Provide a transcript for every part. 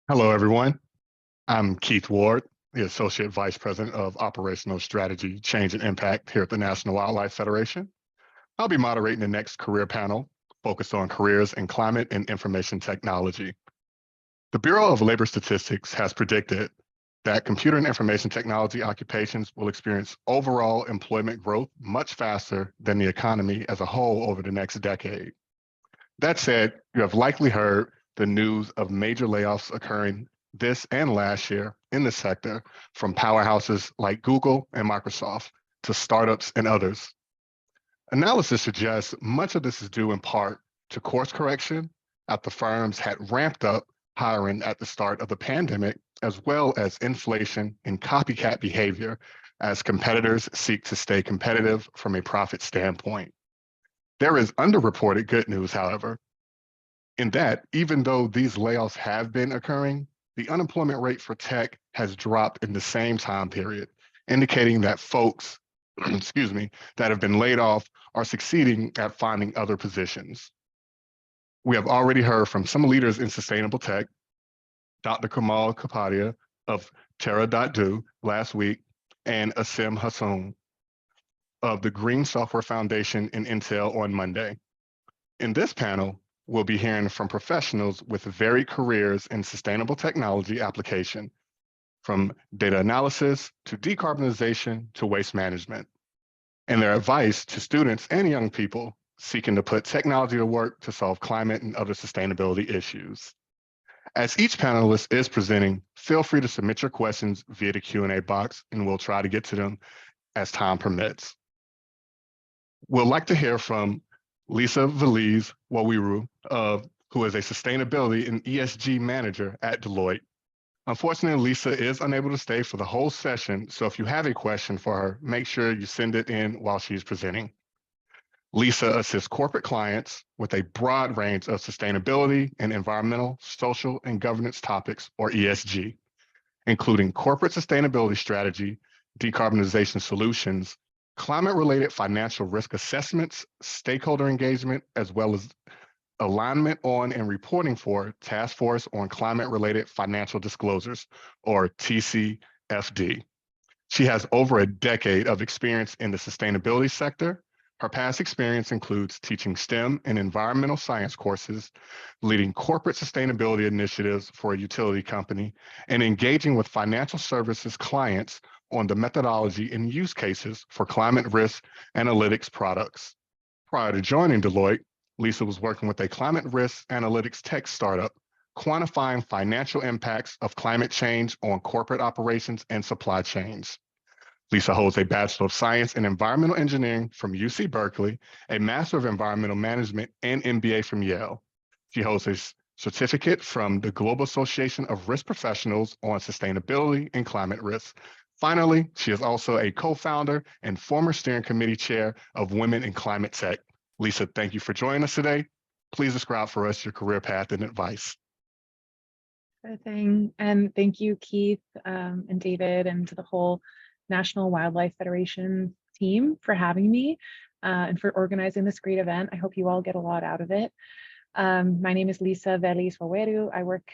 Hello, everyone. I'm Keith Ward, the Associate Vice President of Operational Strategy, Change and Impact here at the National Wildlife Federation. I'll be moderating the next career panel focused on careers in climate and information technology. The Bureau of Labor Statistics has predicted that computer and information technology occupations will experience overall employment growth much faster than the economy as a whole over the next decade. That said, you have likely heard the news of major layoffs occurring this and last year in the sector, from powerhouses like Google and Microsoft to startups and others. Analysis suggests much of this is due in part to course correction after firms had ramped up hiring at the start of the pandemic, as well as inflation and copycat behavior as competitors seek to stay competitive from a profit standpoint. There is underreported good news, however, in that even though these layoffs have been occurring, the unemployment rate for tech has dropped in the same time period, indicating that folks, excuse me, that have been laid off are succeeding at finding other positions. We have already heard from some leaders in sustainable tech, Dr. Kamal Kapadia of Terra.do last week, and Asim Hassoun of the Green Software Foundation in Intel on Monday. In this panel, we'll be hearing from professionals with varied careers in sustainable technology application, from data analysis to decarbonization to waste management, and their advice to students and young people seeking to put technology to work to solve climate and other sustainability issues. As each panelist is presenting, feel free to submit your questions via the Q&A box, and we'll try to get to them as time permits. We'd like to hear from Lisa Veliz Wawiru, who is a sustainability and ESG manager at Deloitte. Unfortunately, Lisa is unable to stay for the whole session, so if you have a question for her, make sure you send it in while she's presenting. Lisa assists corporate clients with a broad range of sustainability and environmental, social, and governance topics, or ESG, including corporate sustainability strategy, decarbonization solutions, climate-related financial risk assessments, stakeholder engagement, as well as alignment on and reporting for Task Force on Climate-Related Financial Disclosures, or TCFD. She has over a decade of experience in the sustainability sector. Her past experience includes teaching STEM and environmental science courses, leading corporate sustainability initiatives for a utility company, and engaging with financial services clients on the methodology and use cases for climate risk analytics products. Prior to joining Deloitte, Lisa was working with a climate risk analytics tech startup, quantifying financial impacts of climate change on corporate operations and supply chains. Lisa holds a Bachelor of Science in Environmental Engineering from UC Berkeley, a Master of Environmental Management and MBA from Yale. She holds a certificate from the Global Association of Risk Professionals on Sustainability and Climate Risk. Finally, she is also a co-founder and former steering committee chair of Women in Climate Tech. Lisa, thank you for joining us today. Please describe for us your career path and advice. Sure thing. And thank you, Keith and David, and to the whole National Wildlife Federation team for having me and for organizing this great event. I hope you all get a lot out of it. My name is Lisa Veliz Waweru. I work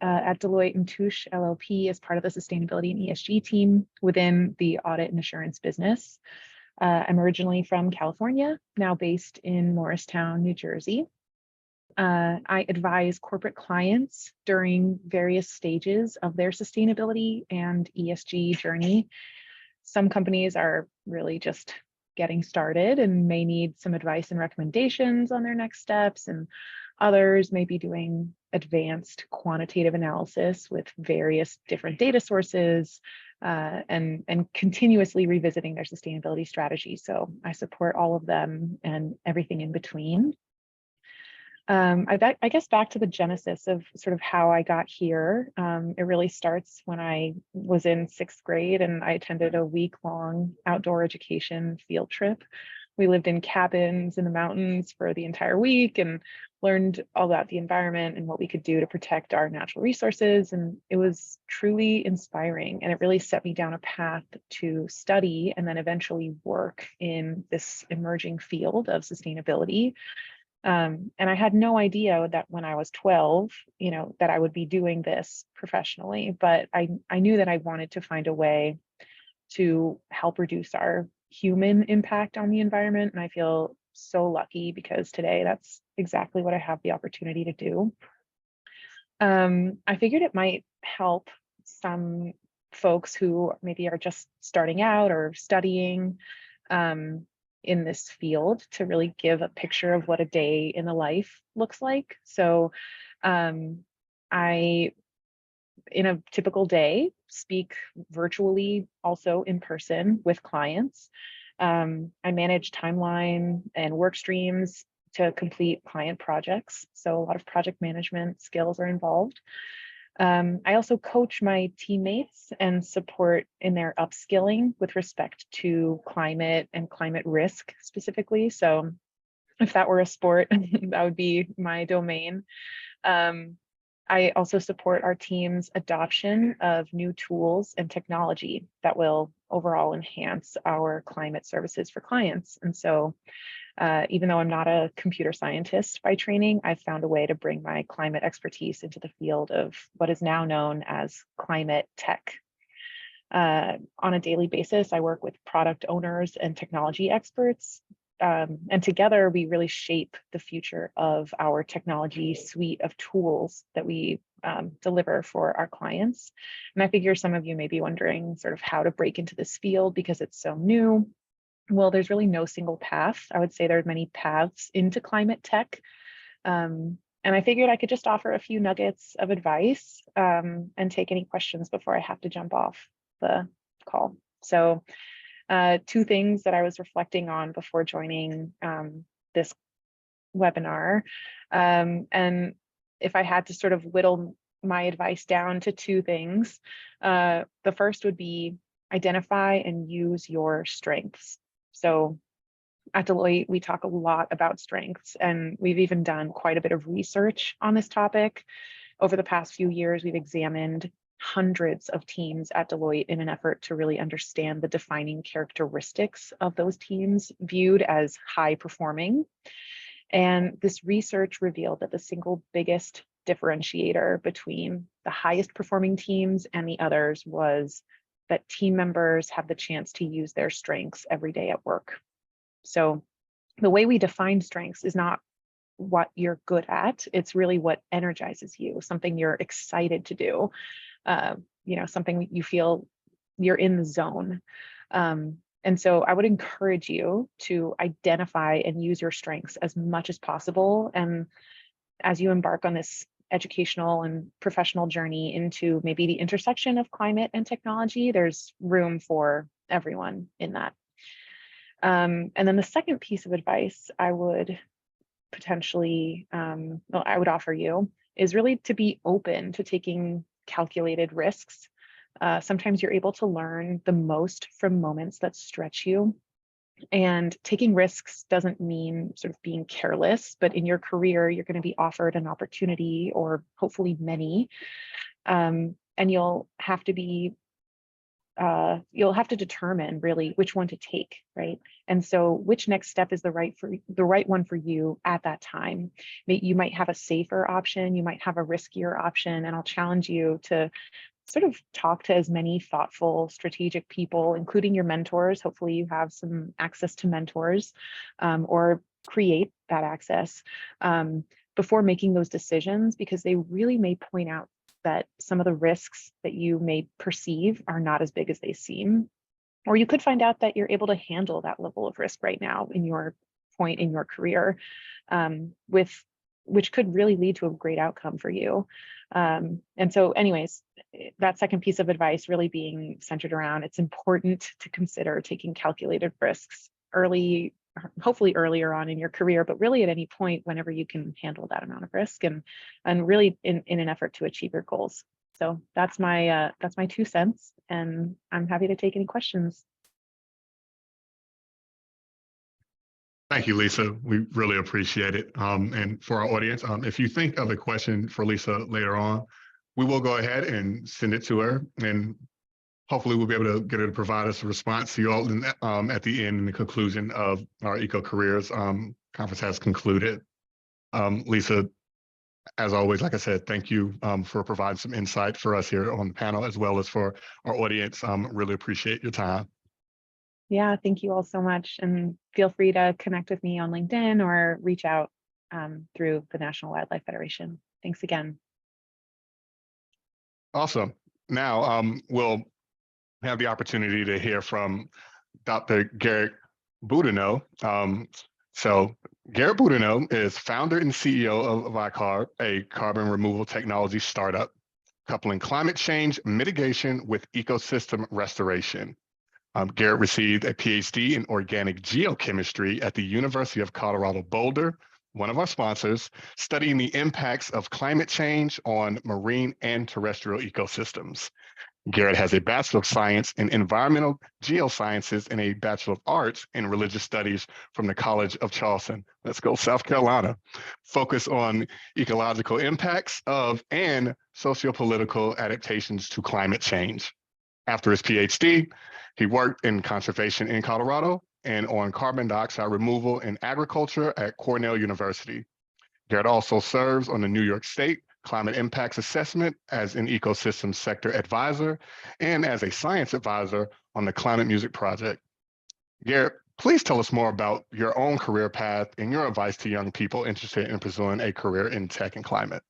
at Deloitte & Touche LLP as part of the sustainability and ESG team within the audit and assurance business. I'm originally from California, now based in Morristown, New Jersey. I advise corporate clients during various stages of their sustainability and ESG journey. Some companies are really just getting started and may need some advice and recommendations on their next steps, and others may be doing advanced quantitative analysis with various different data sources and continuously revisiting their sustainability strategy. So I support all of them and everything in between. I guess back to the genesis of sort of how I got here. It really starts when I was in 6th grade and I attended a week-long outdoor education field trip We lived in cabins in the mountains for the entire week and learned all about the environment and what we could do to protect our natural resources. And it was truly inspiring. And it really set me down a path to study and then eventually work in this emerging field of sustainability. And I had no idea that when I was 12, that I would be doing this professionally, but I knew that I wanted to find a way to help reduce our human impact on the environment. And I feel so lucky because today that's exactly what I have the opportunity to do. I figured it might help some folks who maybe are just starting out or studying in this field to really give a picture of what a day in the life looks like. So I, in a typical day, speak virtually, also in person with clients. I manage timeline and work streams to complete client projects. So a lot of project management skills are involved. I also coach my teammates and support in their upskilling with respect to climate and climate risk specifically. So if that were a sport, that would be my domain. I also support our team's adoption of new tools and technology that will overall enhance our climate services for clients. And so even though I'm not a computer scientist by training, I've found a way to bring my climate expertise into the field of what is now known as climate tech. On a daily basis, I work with product owners and technology experts. And together, we really shape the future of our technology suite of tools that we deliver for our clients. And I figure some of you may be wondering sort of how to break into this field because it's so new. Well, there's really no single path. I would say there are many paths into climate tech. And I figured I could just offer a few nuggets of advice and take any questions before I have to jump off the call. So two things that I was reflecting on before joining this webinar. And if I had to sort of whittle my advice down to two things, the first would be identify and use your strengths. So at Deloitte, we talk a lot about strengths, and we've even done quite a bit of research on this topic. Over the past few years, we've examined hundreds of teams at Deloitte in an effort to really understand the defining characteristics of those teams viewed as high performing. And this research revealed that the single biggest differentiator between the highest performing teams and the others was that team members have the chance to use their strengths every day at work. So the way we define strengths is not what you're good at, it's really what energizes you, something you're excited to do, something you feel you're in the zone. And so I would encourage you to identify and use your strengths as much as possible. And as you embark on this educational and professional journey into maybe the intersection of climate and technology, there's room for everyone in that. And then the second piece of advice I would potentially, I would offer you is really to be open to taking calculated risks. Sometimes you're able to learn the most from moments that stretch you. And taking risks doesn't mean sort of being careless, but in your career, you're going to be offered an opportunity or hopefully many. And you'll have to determine really which one to take, right? And so which next step is the right one for you at that time. You might have a safer option, you might have a riskier option, and I'll challenge you to sort of talk to as many thoughtful, strategic people, including your mentors. Hopefully you have some access to mentors or create that access before making those decisions, because they really may point out that some of the risks that you may perceive are not as big as they seem. Or you could find out that you're able to handle that level of risk right now in your point in your career, which could really lead to a great outcome for you. And so anyways, that second piece of advice really being centered around, it's important to consider taking calculated risks early, hopefully earlier on in your career, but really at any point whenever you can handle that amount of risk and really in an effort to achieve your goals. So that's my 2 cents, and I'm happy to take any questions. Thank you, Lisa. We really appreciate it. And for our audience, if you think of a question for Lisa later on, we will go ahead and send it to her, and hopefully we'll be able to get her to provide us a response to you all at the end and the conclusion of our EcoCareers conference has concluded. Lisa, as always, like I said, thank you for providing some insight for us here on the panel, as well as for our audience. Really appreciate your time. Yeah, thank you all so much. And feel free to connect with me on LinkedIn or reach out through the National Wildlife Federation. Thanks again. Awesome. Now we'll have the opportunity to hear from Dr. Garrett Boudinot. So Garrett Boudinot is founder and CEO of iCarb, a carbon removal technology startup, coupling climate change mitigation with ecosystem restoration. Garrett received a PhD in organic geochemistry at the University of Colorado Boulder, one of our sponsors, studying the impacts of climate change on marine and terrestrial ecosystems. Garrett has a Bachelor of Science in Environmental Geosciences and a Bachelor of Arts in Religious Studies from the College of Charleston. Let's go, South Carolina. Focus on ecological impacts of and sociopolitical adaptations to climate change. After his PhD, he worked in conservation in Colorado and on carbon dioxide removal in agriculture at Cornell University. Garrett also serves on the New York State Climate Impacts Assessment as an ecosystem sector advisor and as a science advisor on the Climate Music Project. Garrett, please tell us more about your own career path and your advice to young people interested in pursuing a career in tech and climate.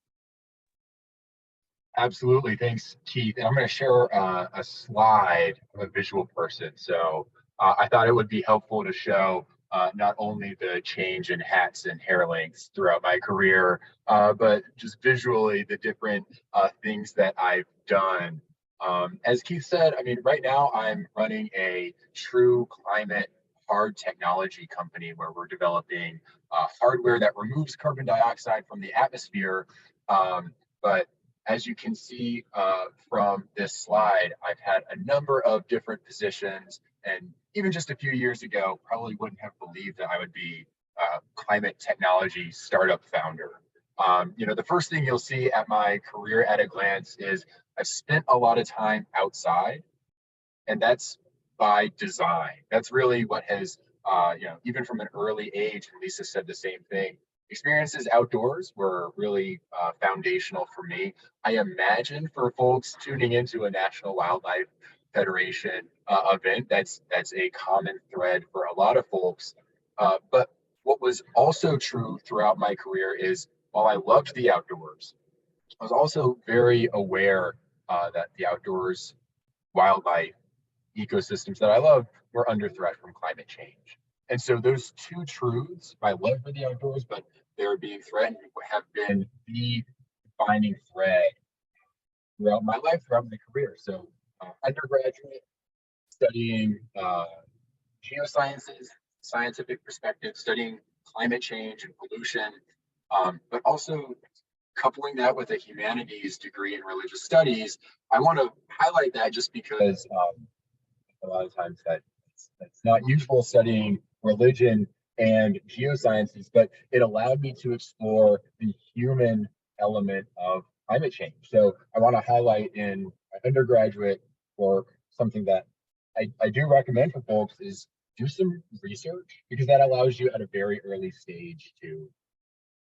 Absolutely. Thanks, Keith. And I'm going to share a slide. I'm a visual person, so I thought it would be helpful to show not only the change in hats and hair lengths throughout my career, but just visually the different things that I've done. As Keith said, I mean, right now I'm running a true climate hard technology company where we're developing hardware that removes carbon dioxide from the atmosphere. But as you can see from this slide, I've had a number of different positions, and even just a few years ago, probably wouldn't have believed that I would be a climate technology startup founder. The first thing you'll see at my career at a glance is I've spent a lot of time outside, and that's by design. That's really what has, even from an early age, and Lisa said the same thing, experiences outdoors were really foundational for me. I imagine for folks tuning into a National Wildlife Federation event, that's a common thread for a lot of folks. But what was also true throughout my career is while I loved the outdoors, I was also very aware that the outdoors wildlife ecosystems that I love were under threat from climate change. And so those two truths, my love for the outdoors, but they're being threatened, have been the defining thread throughout my life, throughout my career. So undergraduate, studying geosciences, scientific perspective, studying climate change and pollution, but also coupling that with a humanities degree in religious studies. I want to highlight that just because a lot of times that's not usual studying religion and geosciences, but it allowed me to explore the human element of climate change. So I want to highlight in my undergraduate work something that I do recommend for folks is do some research, because that allows you at a very early stage to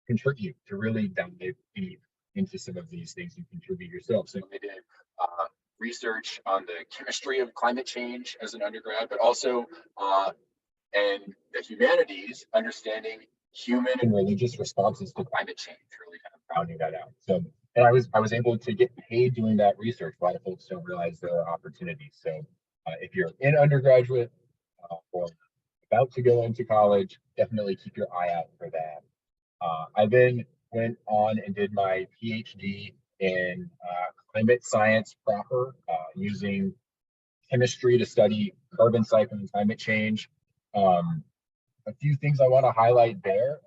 contribute, to really dive deep into some of these things and contribute yourself. So I did research on the chemistry of climate change as an undergrad, but also and the humanities, understanding human and religious responses to climate change, really kind of rounding that out. So, and I was able to get paid doing that research. A lot of folks don't realize there are opportunities. So, if you're in undergraduate or about to go into college, definitely keep your eye out for that. I then went on and did my PhD in climate science proper, using chemistry to study carbon cycle and climate change. A few things I want to highlight there.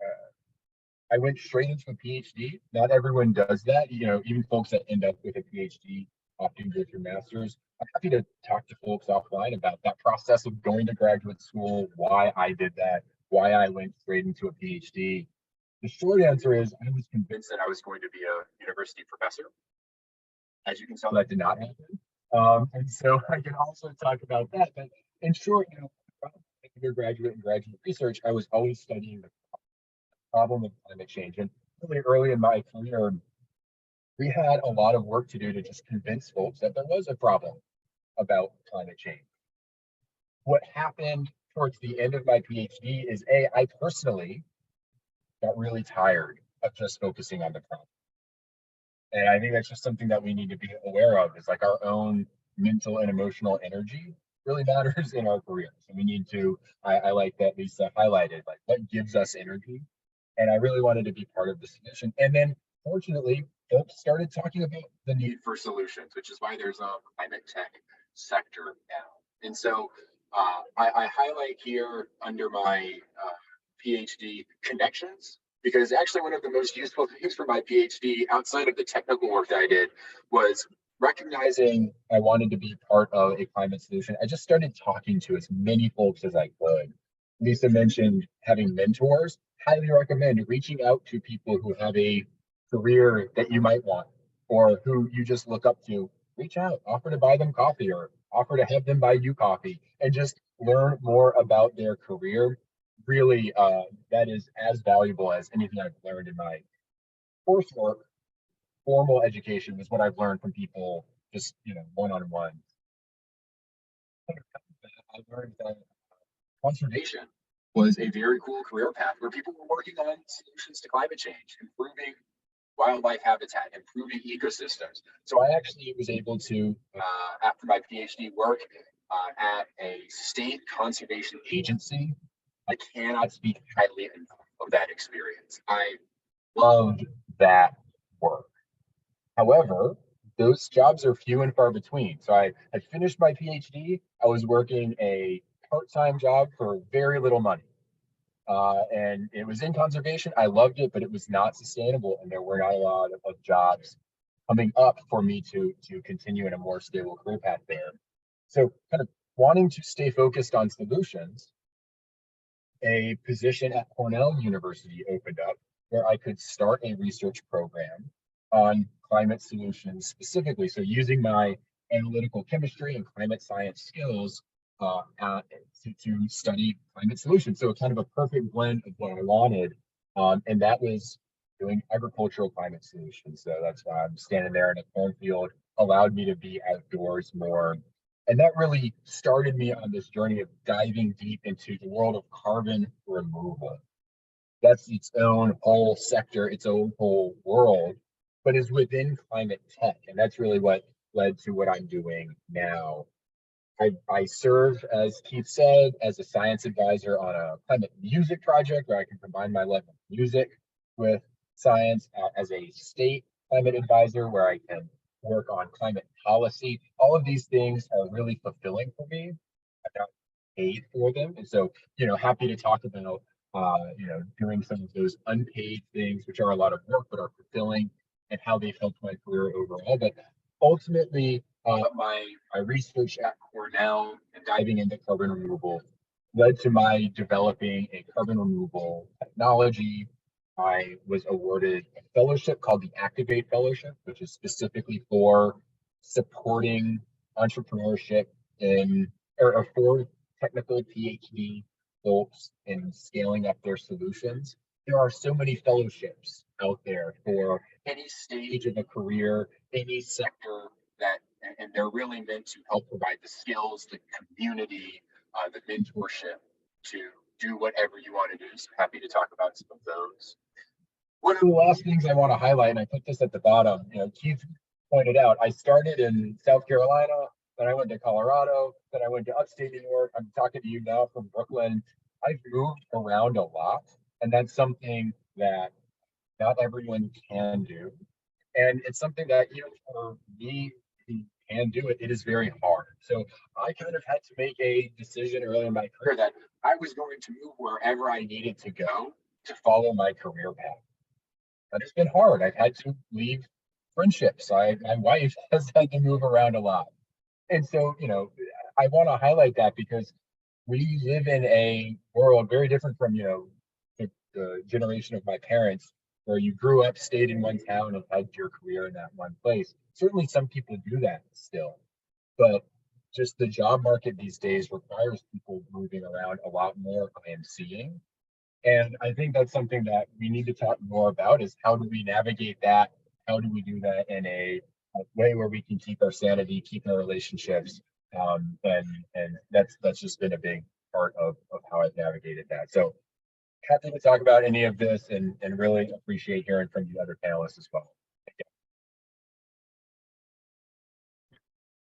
I went straight into a PhD. Not everyone does that. Even folks that end up with a PhD often go through masters. I'm happy to talk to folks offline about that process of going to graduate school, why I did that, why I went straight into a PhD. The short answer is I was convinced that I was going to be a university professor. As you can tell, that did not happen. And so I can also talk about that. But in short, undergraduate and graduate research, I was always studying the problem of climate change. And really early in my career, we had a lot of work to do to just convince folks that there was a problem about climate change. What happened towards the end of my PhD is I personally got really tired of just focusing on the problem. And I think that's just something that we need to be aware of, is like our own mental and emotional energy really matters in our careers. And we need to, I like that Lisa highlighted, like what gives us energy. And I really wanted to be part of the solution. And then fortunately, folks started talking about the need for solutions, which is why there's a climate tech sector now. And so I highlight here under my PhD connections, because actually one of the most useful things for my PhD outside of the technical work that I did was recognizing I wanted to be part of a climate solution. I just started talking to as many folks as I could. Lisa mentioned having mentors. Highly recommend reaching out to people who have a career that you might want, or who you just look up to. Reach out, offer to buy them coffee, or offer to have them buy you coffee, and just learn more about their career. Really, that is as valuable as anything I've learned in my coursework. Formal education is what I've learned from people, just one-on-one. I learned that conservation was a very cool career path where people were working on solutions to climate change, improving wildlife habitat, improving ecosystems. So I actually was able to, after my PhD work at a state conservation agency, I cannot speak highly enough of that experience. I loved that work. However, those jobs are few and far between. So I had finished my PhD. I was working a part-time job for very little money. And it was in conservation. I loved it, but it was not sustainable. And there were not a lot of jobs coming up for me to continue in a more stable career path there. So kind of wanting to stay focused on solutions, a position at Cornell University opened up where I could start a research program on climate solutions specifically. So using my analytical chemistry and climate science skills to study climate solutions. So kind of a perfect blend of what I wanted. And that was doing agricultural climate solutions. So that's why I'm standing there in a cornfield, allowed me to be outdoors more. And that really started me on this journey of diving deep into the world of carbon removal. That's its own whole sector, its own whole world, but is within climate tech. And that's really what led to what I'm doing now. I serve, as Keith said, as a science advisor on a climate music project where I can combine my love of music with science, as a state climate advisor where I can work on climate policy. All of these things are really fulfilling for me. I'm not paid for them. And so, happy to talk about, doing some of those unpaid things, which are a lot of work, but are fulfilling, and how they've helped my career overall. But ultimately, my research at Cornell and diving into carbon removal led to my developing a carbon removal technology. I was awarded a fellowship called the Activate Fellowship, which is specifically for supporting entrepreneurship or for technical PhD folks in scaling up their solutions. There are so many fellowships out there for any stage of a career, any sector, and they're really meant to help provide the skills, the community, the mentorship to do whatever you want to do. So happy to talk about some of those. One of the last things I want to highlight, and I put this at the bottom, Keith pointed out, I started in South Carolina, then I went to Colorado, then I went to upstate New York. I'm talking to you now from Brooklyn. I've moved around a lot, and that's something that not everyone can do. And it's something that even for me who can do it, it is very hard. So I kind of had to make a decision early in my career that I was going to move wherever I needed to go to follow my career path. But it's been hard. I've had to leave friendships. My wife has had to move around a lot. And so, I want to highlight that because we live in a world very different from, the generation of my parents, where you grew up, stayed in one town, and had your career in that one place. Certainly, some people do that still, but just the job market these days requires people moving around a lot more. I am seeing, and I think that's something that we need to talk more about: is how do we navigate that? How do we do that in a way where we can keep our sanity, keep our relationships, and that's just been a big part of how I've navigated that. So happy to talk about any of this, and really appreciate hearing from the other panelists as well.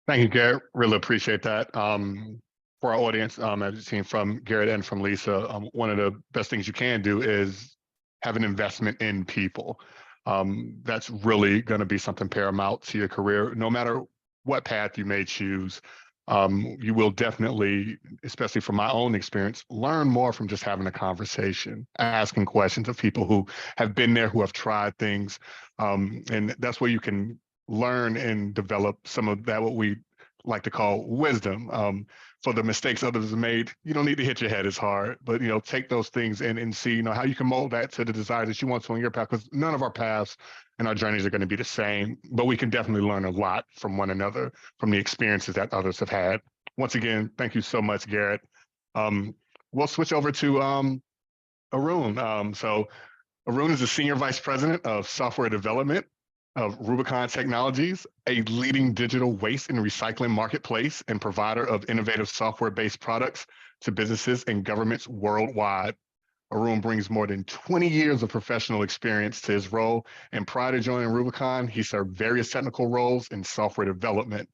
Thank you, Garrett. Really appreciate that. For our audience, as you've seen from Garrett and from Lisa, one of the best things you can do is have an investment in people. That's really going to be something paramount to your career, no matter what path you may choose. You will definitely, especially from my own experience, learn more from just having a conversation, asking questions of people who have been there, who have tried things. And that's where you can learn and develop some of that, what we like to call wisdom. For the mistakes others have made, you don't need to hit your head as hard, but take those things and see how you can mold that to the desires that you want to on your path, because none of our paths and our journeys are going to be the same, but we can definitely learn a lot from one another, from the experiences that others have had. Once again, thank you so much, Garrett. We'll switch over to Arun. So Arun is the Senior Vice President of Software Development of Rubicon Technologies, a leading digital waste and recycling marketplace and provider of innovative software-based products to businesses and governments worldwide. Arun brings more than 20 years of professional experience to his role, and prior to joining Rubicon, he served various technical roles in software development.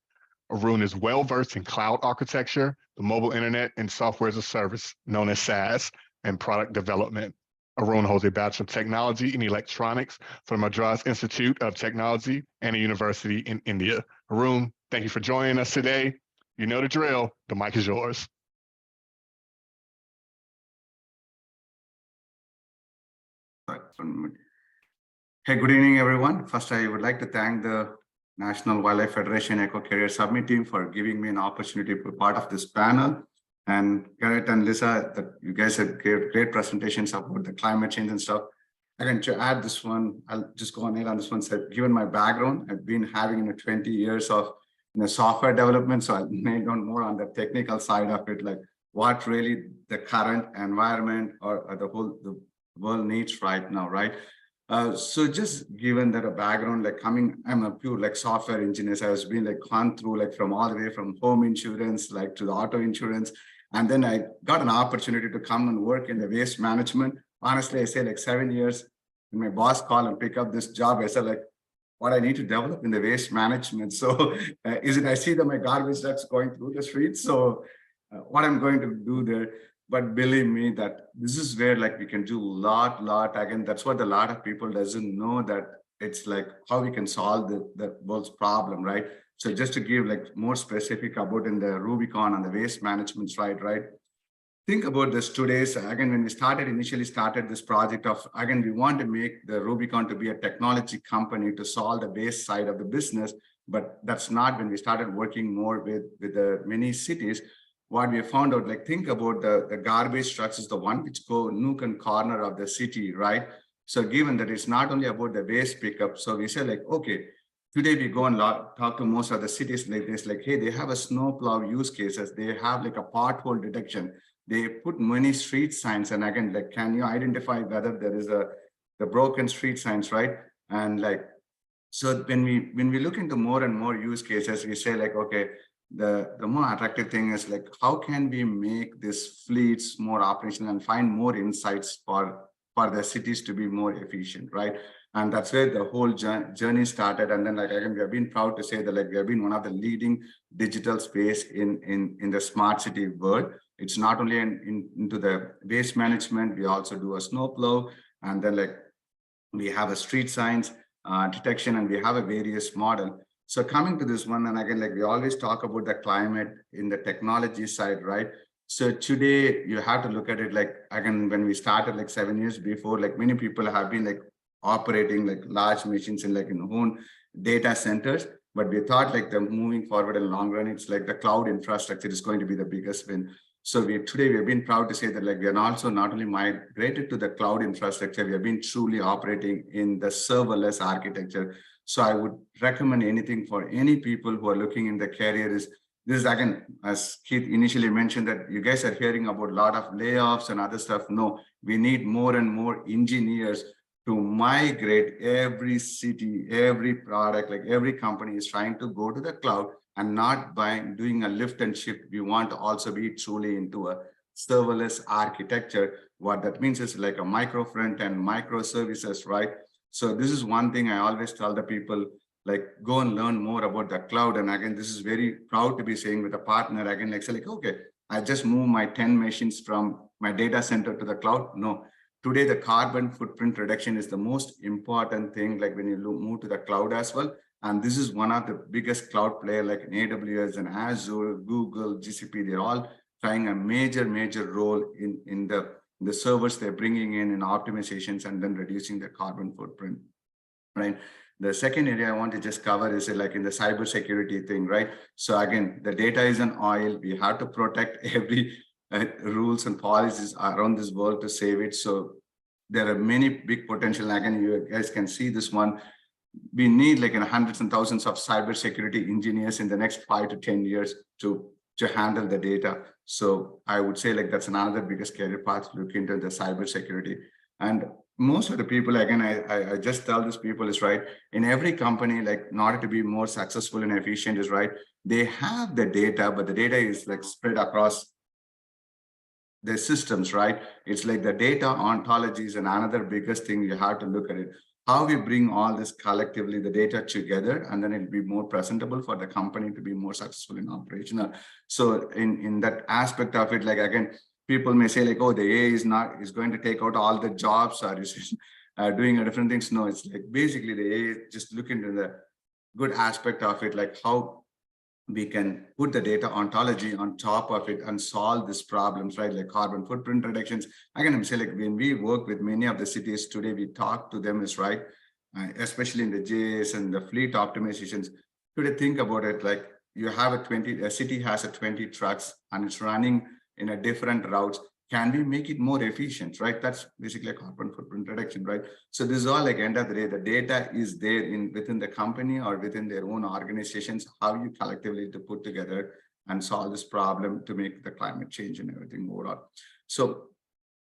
Arun is well-versed in cloud architecture, the mobile internet, and software as a service, known as SaaS, and product development. Arun holds a Bachelor of Technology in Electronics from Madras Institute of Technology and a university in India. Arun, thank you for joining us today. You know the drill. The mic is yours. Hey, good evening, everyone. First, I would like to thank the National Wildlife Federation EcoCareers Summit team for giving me an opportunity to be part of this panel. And Garrett and Lisa, that you guys have gave great presentations about the climate change and stuff. Again, to add this one, I'll just go on this one. So given my background, I've been having 20 years of software development. So I'll nail down more on the technical side of it, like what really the current environment or the world needs right now, right? So just given that a background, I'm a pure software engineer. So I was being gone through from all the way from home insurance, to the auto insurance. And then I got an opportunity to come and work in the waste management. Honestly, I say 7 years. When my boss called and pick up this job, I said what I need to develop in the waste management. So I see that my garbage trucks going through the streets. So what I'm going to do there. But believe me that this is where we can do a lot. Again, that's what a lot of people doesn't know, that it's how we can solve the world's problem, right? So just to give more specific about in the Rubicon and the waste management side, right? Think about this today's, again, when we initially started this project of, again, we want to make the Rubicon to be a technology company to solve the waste side of the business, but that's not when we started working more with the many cities. What we found out, think about the garbage trucks is the one which go nook and corner of the city, right? So given that it's not only about the waste pickup, so we say okay, today we go and talk to most of the cities like this, hey, they have a snowplow use cases. They have a pothole detection. They put many street signs. And again, can you identify whether there is the broken street signs, right? And so when we look into more and more use cases, we say okay, the more attractive thing is how can we make these fleets more operational and find more insights for the cities to be more efficient, right? And that's where the whole journey started. And then again, we have been proud to say that we have been one of the leading digital space in the smart city world. It's not only into the waste management, we also do a snowplow, and then we have a street signs detection, and we have a various model. So coming to this one, and again, we always talk about the climate in the technology side, right? So today you have to look at it again, when we started 7 years before, many people have been operating large machines in own data centers, but we thought the moving forward in long run, it's the cloud infrastructure is going to be the biggest win. So today we have been proud to say that like we are also not only migrated to the cloud infrastructure, we have been truly operating in the serverless architecture. So I would recommend anything for any people who are looking in the career is this is again, as Keith initially mentioned, that you guys are hearing about a lot of layoffs and other stuff. No, we need more and more engineers to migrate. Every city, every product, like every company is trying to go to the cloud and not doing a lift and shift. We want to also be truly into a serverless architecture. What that means is like a micro front and microservices, right? So this is one thing I always tell the people, like go and learn more about the cloud. And again, this is very proud to be saying with a partner, again, like say like, okay, I just moved my 10 machines from my data center to the cloud. No, today the carbon footprint reduction is the most important thing, like when you move to the cloud as well. And this is one of the biggest cloud player like AWS and Azure, Google, GCP, they're all playing a major role in the servers they're bringing in optimizations and then reducing the carbon footprint, right? The second area I want to just cover is like in the cybersecurity thing, right? So again, the data is an oil. We have to protect every rules and policies around this world to save it. So there are many big potential. Again, you guys can see this one. We need like hundreds and thousands of cybersecurity engineers in the next 5 to 10 years to handle the data. So I would say like that's another biggest career path to look into the cybersecurity. And most of the people, again, I just tell these people is right, in every company, like in order to be more successful and efficient is right, they have the data, but the data is like spread across the systems, right? It's like the data ontologies and another biggest thing you have to look at it. How we bring all this collectively, the data together, and then it'll be more presentable for the company to be more successful in operational. So in that aspect of it, like again, people may say like, oh, the AI is going to take out all the jobs or is doing a different things. No, it's like basically the AI just look into the good aspect of it, like how we can put the data ontology on top of it and solve these problems, right? Like carbon footprint reductions. Again, I'm saying like when we work with many of the cities today, we talk to them is right, especially in the JS and the fleet optimizations. Today, think about it, like you have a city has 20 trucks and it's running in a different routes. Can we make it more efficient, right? That's basically a carbon footprint reduction, right? So this is all like end of the day, the data is there within the company or within their own organizations, how you collectively to put together and solve this problem to make the climate change and everything overall. So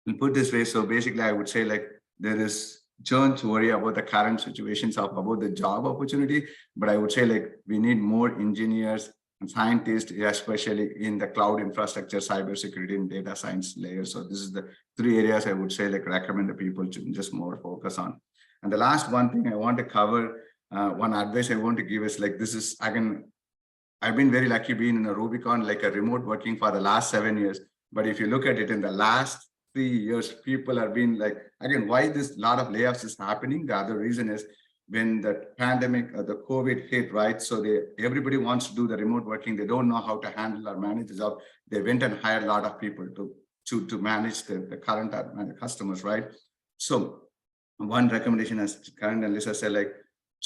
we'll put this way. So basically I would say like there is don't worry about the current situations about the job opportunity, but I would say like we need more engineers and scientists, especially in the cloud infrastructure, cybersecurity, and data science layer. So this is the 3 areas I would say like recommend the people to just more focus on. And the last one thing I want to cover, one advice I want to give is like this is again, I've been very lucky being in a Rubicon, like a remote working for the last 7 years. But if you look at it in the last 3 years, people have been like, again, why this lot of layoffs is happening? The other reason is when the pandemic, the COVID hit, right? So everybody wants to do the remote working. They don't know how to handle or manage the job. They went and hired a lot of people to manage the current customers, right? So one recommendation, as Karen and Lisa said, like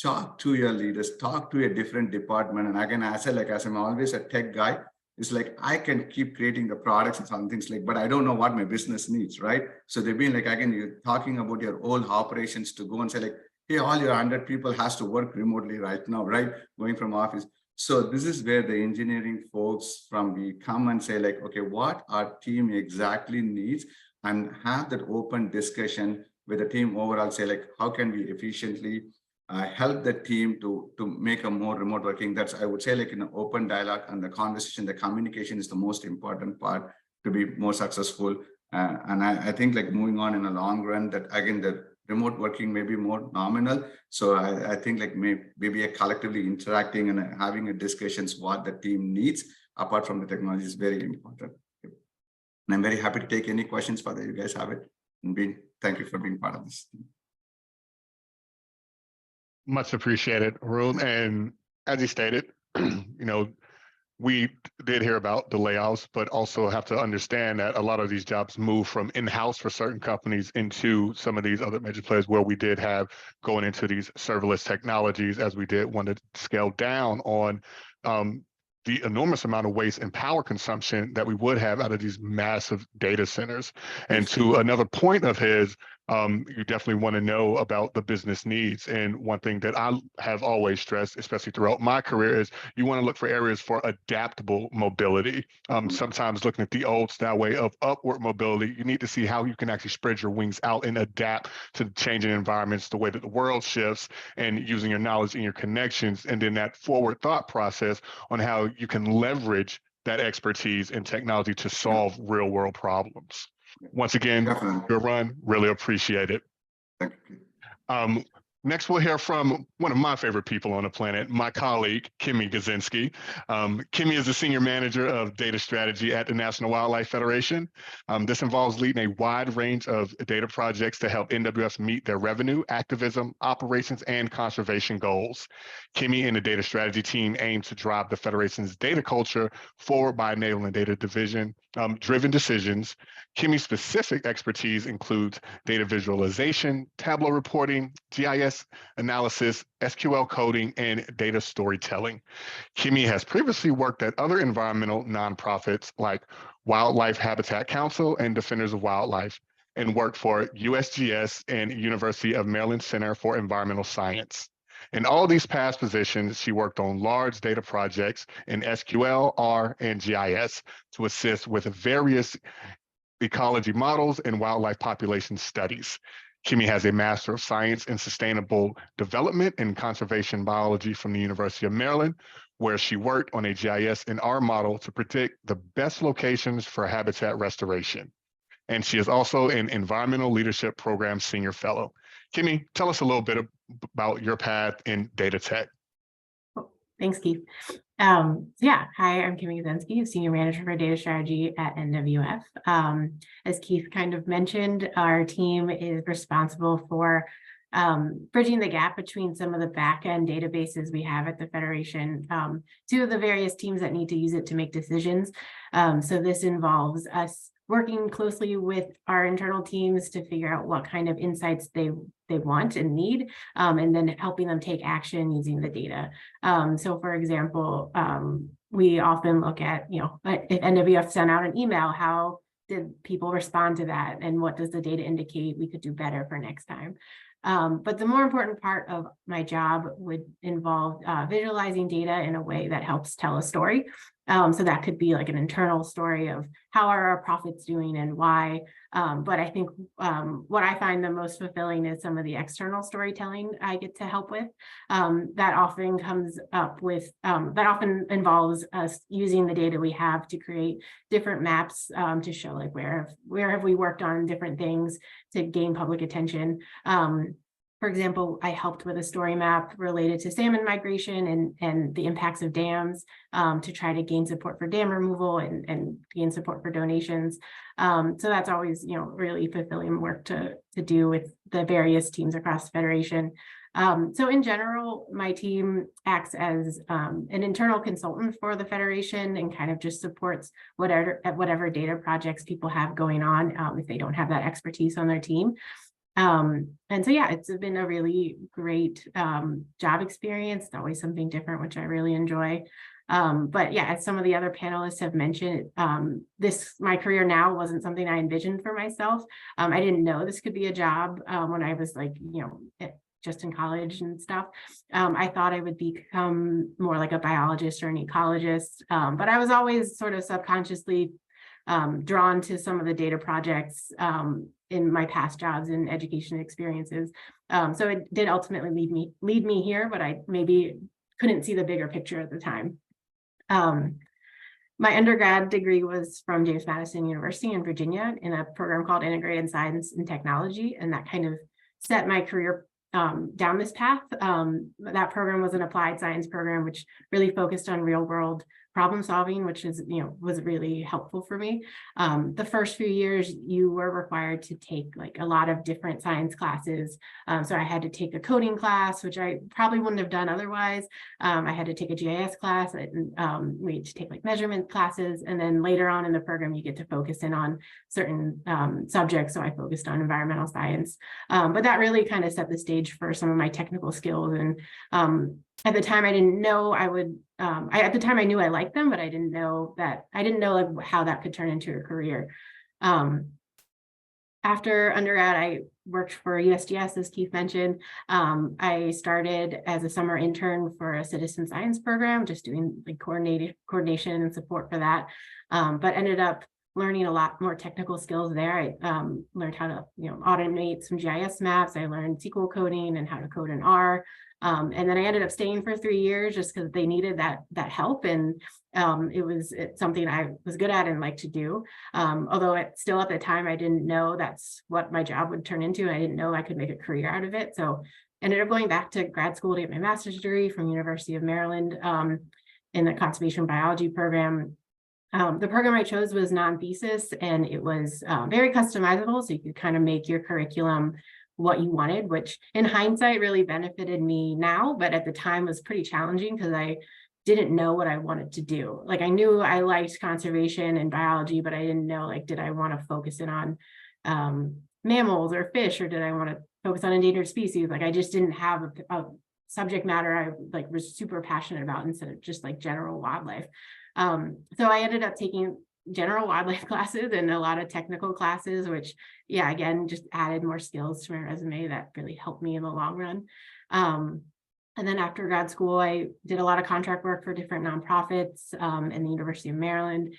talk to your leaders, talk to a different department. And again, I said, like, as I'm always a tech guy, it's like I can keep creating the products and some things like, but I don't know what my business needs, right? So they've been like, again, you're talking about your old operations to go and say like, hey, all your 100 people has to work remotely right now, right? Going from office. So this is where the engineering folks we come and say like, okay, what our team exactly needs, and have that open discussion with the team overall, say like, how can we efficiently help the team to make a more remote working? That's, I would say, like in an open dialogue and the conversation, the communication is the most important part to be more successful. And I think like moving on in a long run, that again, the remote working may be more nominal. So I think like maybe a collectively interacting and having a discussions what the team needs apart from the technology is very important. And I'm very happy to take any questions further you guys have it. And thank you for being part of this. Much appreciated, Arun. And as you stated, we did hear about the layoffs, but also have to understand that a lot of these jobs move from in-house for certain companies into some of these other major players where we did have going into these serverless technologies, as we did want to scale down on the enormous amount of waste and power consumption that we would have out of these massive data centers. And to another point of his, you definitely want to know about the business needs. And one thing that I have always stressed, especially throughout my career, is you want to look for areas for adaptable mobility. Sometimes looking at the old style way of upward mobility, you need to see how you can actually spread your wings out and adapt to changing environments, the way that the world shifts, and using your knowledge and your connections, and then that forward thought process on how you can leverage that expertise and technology to solve real world problems. Once again, good run. Really appreciate it. Thank you. Next, we'll hear from one of my favorite people on the planet, my colleague, Kimmy Gazinski. Kimmy is the Senior Manager of Data Strategy at the National Wildlife Federation. This involves leading a wide range of data projects to help NWF meet their revenue, activism, operations, and conservation goals. Kimmy and the Data Strategy team aim to drive the Federation's data culture forward by enabling data driven decisions. Kimmy's specific expertise includes data visualization, Tableau reporting, GIS analysis, SQL coding, and data storytelling. Kimmy has previously worked at other environmental nonprofits like Wildlife Habitat Council and Defenders of Wildlife, and worked for USGS and University of Maryland Center for Environmental Science. In all these past positions, she worked on large data projects in SQL, R, and GIS to assist with various ecology models and wildlife population studies. Kimmy has a Master of Science in Sustainable Development and Conservation Biology from the University of Maryland, where she worked on a GIS and R model to predict the best locations for habitat restoration. And she is also an Environmental Leadership Program Senior Fellow. Kimmy, tell us a little bit about your path in data tech. Thanks, Keith. Hi, I'm Kimmy Gazinski, Senior Manager for Data Strategy at NWF. As Keith kind of mentioned, our team is responsible for bridging the gap between some of the back-end databases we have at the Federation to the various teams that need to use it to make decisions. So this involves us working closely with our internal teams to figure out what kind of insights they want and need, and then helping them take action using the data. So for example, we often look at, if NWF sent out an email, how did people respond to that? And what does the data indicate we could do better for next time? But the more important part of my job would involve visualizing data in a way that helps tell a story. So that could be like an internal story of how are our profits doing and why. But I think what I find the most fulfilling is some of the external storytelling I get to help with. That often comes up with, that often involves us using the data we have to create different maps to show like where have we worked on different things to gain public attention. For example, I helped with a story map related to salmon migration and the impacts of dams to try to gain support for dam removal and gain support for donations. So that's always, really fulfilling work to do with the various teams across the Federation. So in general, my team acts as an internal consultant for the Federation and kind of just supports whatever data projects people have going on if they don't have that expertise on their team. And so, it's been a really great job experience. It's always something different, which I really enjoy. But as some of the other panelists have mentioned, my career now wasn't something I envisioned for myself. I didn't know this could be a job when I was like, just in college and stuff. I thought I would become more like a biologist or an ecologist, but I was always sort of subconsciously drawn to some of the data projects in my past jobs and education experiences. So it did ultimately lead me here, but I maybe couldn't see the bigger picture at the time. My undergrad degree was from James Madison University in Virginia in a program called Integrated Science and Technology, and that kind of set my career down this path. That program was an applied science program, which really focused on real world problem solving, which is, was really helpful for me. The first few years, you were required to take like a lot of different science classes. So I had to take a coding class, which I probably wouldn't have done otherwise. I had to take a GIS class. We had to take like measurement classes. And then later on in the program, you get to focus in on certain subjects. So I focused on environmental science. But that really kind of set the stage for some of my technical skills and at the time I didn't know I would, at the time I knew I liked them, but I didn't know like how that could turn into a career. After undergrad, I worked for USGS, as Keith mentioned. I started as a summer intern for a citizen science program, just doing like coordination and support for that, but ended up learning a lot more technical skills there. I learned how to automate some GIS maps. I learned SQL coding and how to code in R. And then I ended up staying for 3 years just because they needed that help. And it's something I was good at and liked to do. Although still at the time, I didn't know that's what my job would turn into. I didn't know I could make a career out of it. So ended up going back to grad school to get my master's degree from University of Maryland in the conservation biology program. The program I chose was non-thesis, and it was very customizable. So you could kind of make your curriculum what you wanted, which in hindsight really benefited me now, but at the time was pretty challenging because I didn't know what I wanted to do. Like I knew I liked conservation and biology, but I didn't know, like, did I want to focus in on mammals or fish, or did I want to focus on endangered species? Like I just didn't have a subject matter I was super passionate about instead of just like general wildlife. So I ended up taking general wildlife classes and a lot of technical classes, which, yeah, again, just added more skills to my resume that really helped me in the long run. And then after grad school, I did a lot of contract work for different nonprofits in the University of Maryland.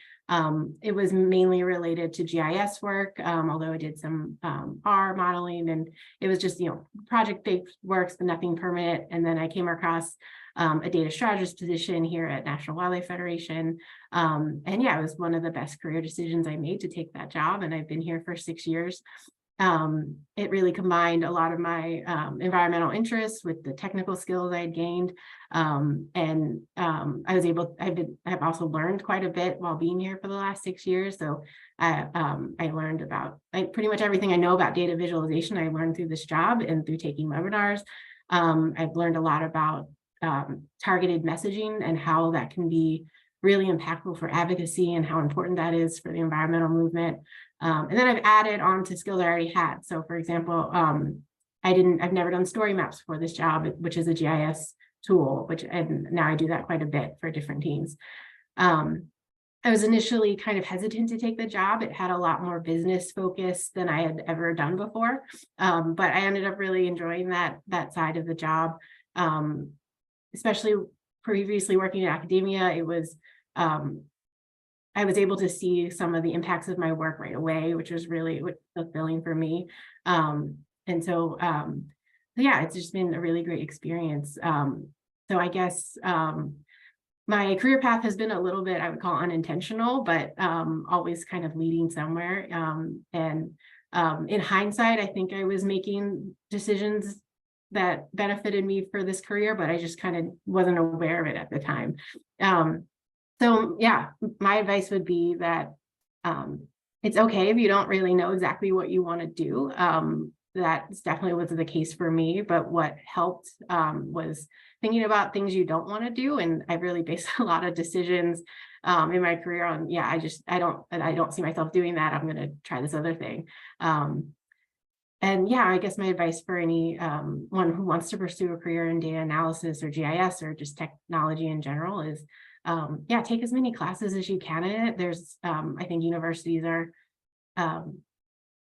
It was mainly related to GIS work, although I did some R modeling, and it was just, project-based works, but nothing permanent. And then I came across a data strategist position here at National Wildlife Federation. And yeah, it was one of the best career decisions I made to take that job. And I've been here for 6 years. It really combined a lot of my environmental interests with the technical skills I had gained. I've also learned quite a bit while being here for the last 6 years. So I learned about pretty much everything I know about data visualization. I learned through this job and through taking webinars. I've learned a lot about targeted messaging and how that can be really impactful for advocacy and how important that is for the environmental movement. And then I've added on to skills I already had. So for example, I've never done story maps for this job, which is a GIS tool, and now I do that quite a bit for different teams. I was initially kind of hesitant to take the job. It had a lot more business focus than I had ever done before. But I ended up really enjoying that side of the job. Especially previously working in academia, it was I was able to see some of the impacts of my work right away, which was really fulfilling for me. And so, yeah, it's just been a really great experience. So I guess my career path has been a little bit, I would call, unintentional, but always kind of leading somewhere. And in hindsight, I think I was making decisions that benefited me for this career, but I just kind of wasn't aware of it at the time. So yeah, my advice would be that it's okay if you don't really know exactly what you want to do. That definitely was the case for me, but what helped was thinking about things you don't want to do. And I really based a lot of decisions in my career on, yeah, I don't see myself doing that. I'm going to try this other thing. And yeah, I guess my advice for any one who wants to pursue a career in data analysis or GIS or just technology in general is, yeah, take as many classes as you can in it. There's, I think universities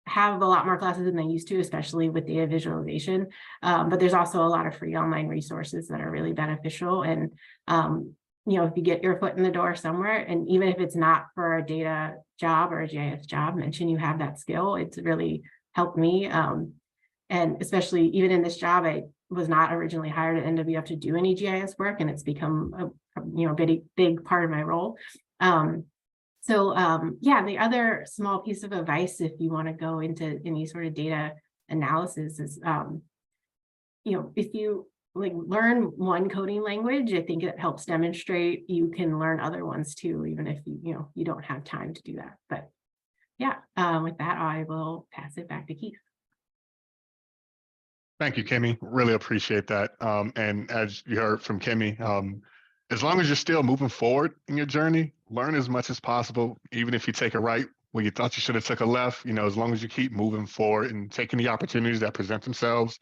have a lot more classes than they used to, especially with data visualization. But there's also a lot of free online resources that are really beneficial. And, if you get your foot in the door somewhere, and even if it's not for a data job or a GIS job, mention you have that skill. It's really helped me. And especially even in this job, I was not originally hired at NWF to do any GIS work, and it's become a big part of my role. Yeah, the other small piece of advice, if you want to go into any sort of data analysis, is, if you learn one coding language, I think it helps demonstrate you can learn other ones too, even if you don't have time to do that. But yeah, with that, I will pass it back to Keith. Thank you, Kimmy. Really appreciate that. And as you heard from Kimmy, as long as you're still moving forward in your journey, learn as much as possible, even if you take a right when you thought you should have took a left. As long as you keep moving forward and taking the opportunities that present themselves,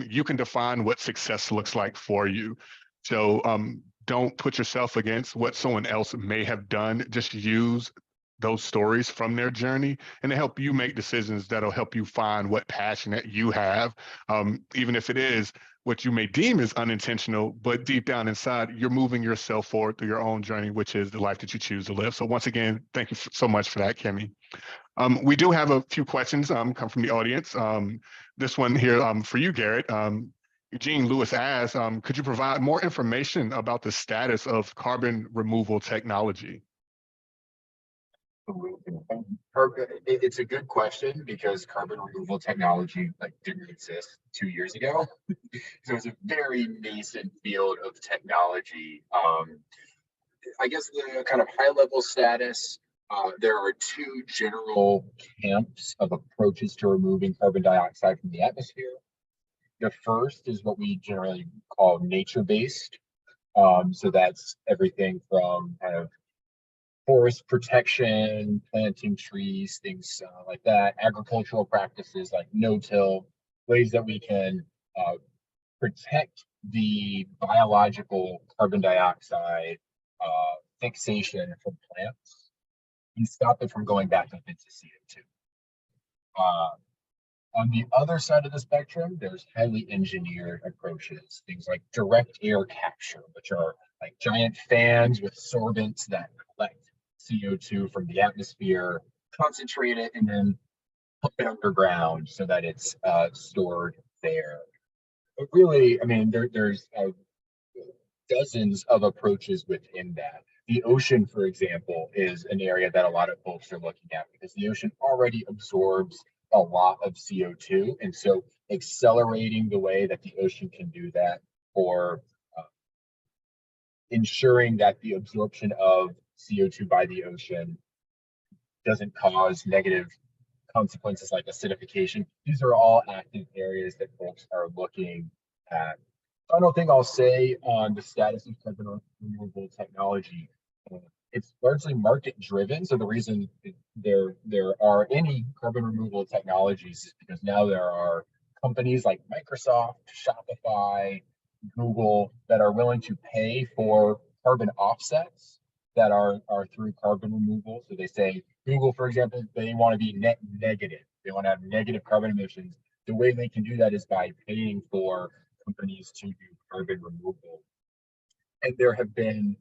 you can define what success looks like for you. So don't put yourself against what someone else may have done. Just use those stories from their journey and to help you make decisions that'll help you find what passion that you have, even if it is what you may deem as unintentional, but deep down inside, you're moving yourself forward through your own journey, which is the life that you choose to live. So once again, thank you so much for that, Kimmy. We do have a few questions come from the audience. This one here for you, Garrett. Eugene Lewis asks, could you provide more information about the status of carbon removal technology? It's a good question because carbon removal technology didn't exist 2 years ago. So it's a very nascent field of technology. I guess the kind of high level status, there are two general camps of approaches to removing carbon dioxide from the atmosphere. The first is what we generally call nature-based. So that's everything from kind of forest protection, planting trees, things like that, agricultural practices like no-till, ways that we can protect the biological carbon dioxide fixation from plants and stop it from going back up into CO2. On the other side of the spectrum, there's highly engineered approaches, things like direct air capture, which are like giant fans with sorbents that collect CO2 from the atmosphere, concentrate it, and then pump it underground so that it's stored there. But really, I mean, there's dozens of approaches within that. The ocean, for example, is an area that a lot of folks are looking at because the ocean already absorbs a lot of CO2. And so accelerating the way that the ocean can do that, or ensuring that the absorption of CO2 by the ocean doesn't cause negative consequences like acidification. These are all active areas that folks are looking at. Final thing I'll say on the status of carbon removal technology, it's largely market driven. So the reason there are any carbon removal technologies is because now there are companies like Microsoft, Shopify, Google that are willing to pay for carbon offsets that are through carbon removal. So they say Google, for example, they want to be net negative. They want to have negative carbon emissions. The way they can do that is by paying for companies to do carbon removal. And there have been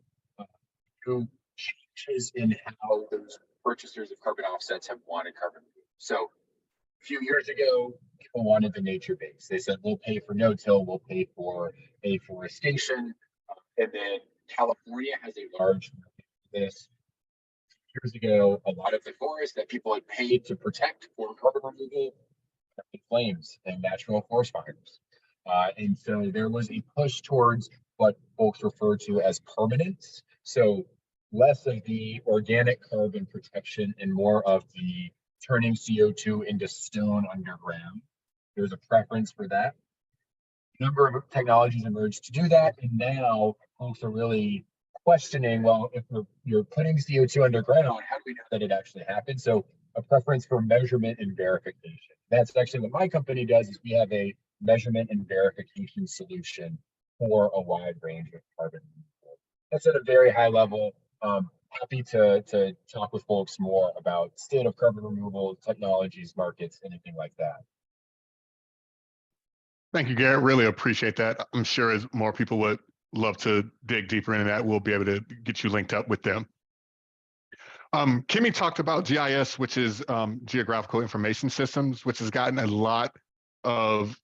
new changes in how those purchasers of carbon offsets have wanted carbon removal. So a few years ago, people wanted the nature base. They said, we'll pay for no-till, we'll pay for afforestation. And then California has a large market for this. Years ago, a lot of the forests that people had paid to protect for carbon removal in flames and natural forest fires. And so there was a push towards what folks refer to as permanence. So less of the organic carbon protection and more of the turning CO2 into stone underground. There's a preference for that. A number of technologies emerged to do that. And now folks are really questioning, well, if you're putting CO2 underground, how do we know that it actually happened? So a preference for measurement and verification. That's actually what my company does, is we have a measurement and verification solution for a wide range of carbon removal. That's at a very high level. Happy to talk with folks more about state of carbon removal, technologies, markets, anything like that. Thank you, Garrett. Really appreciate that. I'm sure as more people would love to dig deeper into that, we'll be able to get you linked up with them. Kimmy talked about GIS, which is Geographical Information Systems, which has gotten a lot of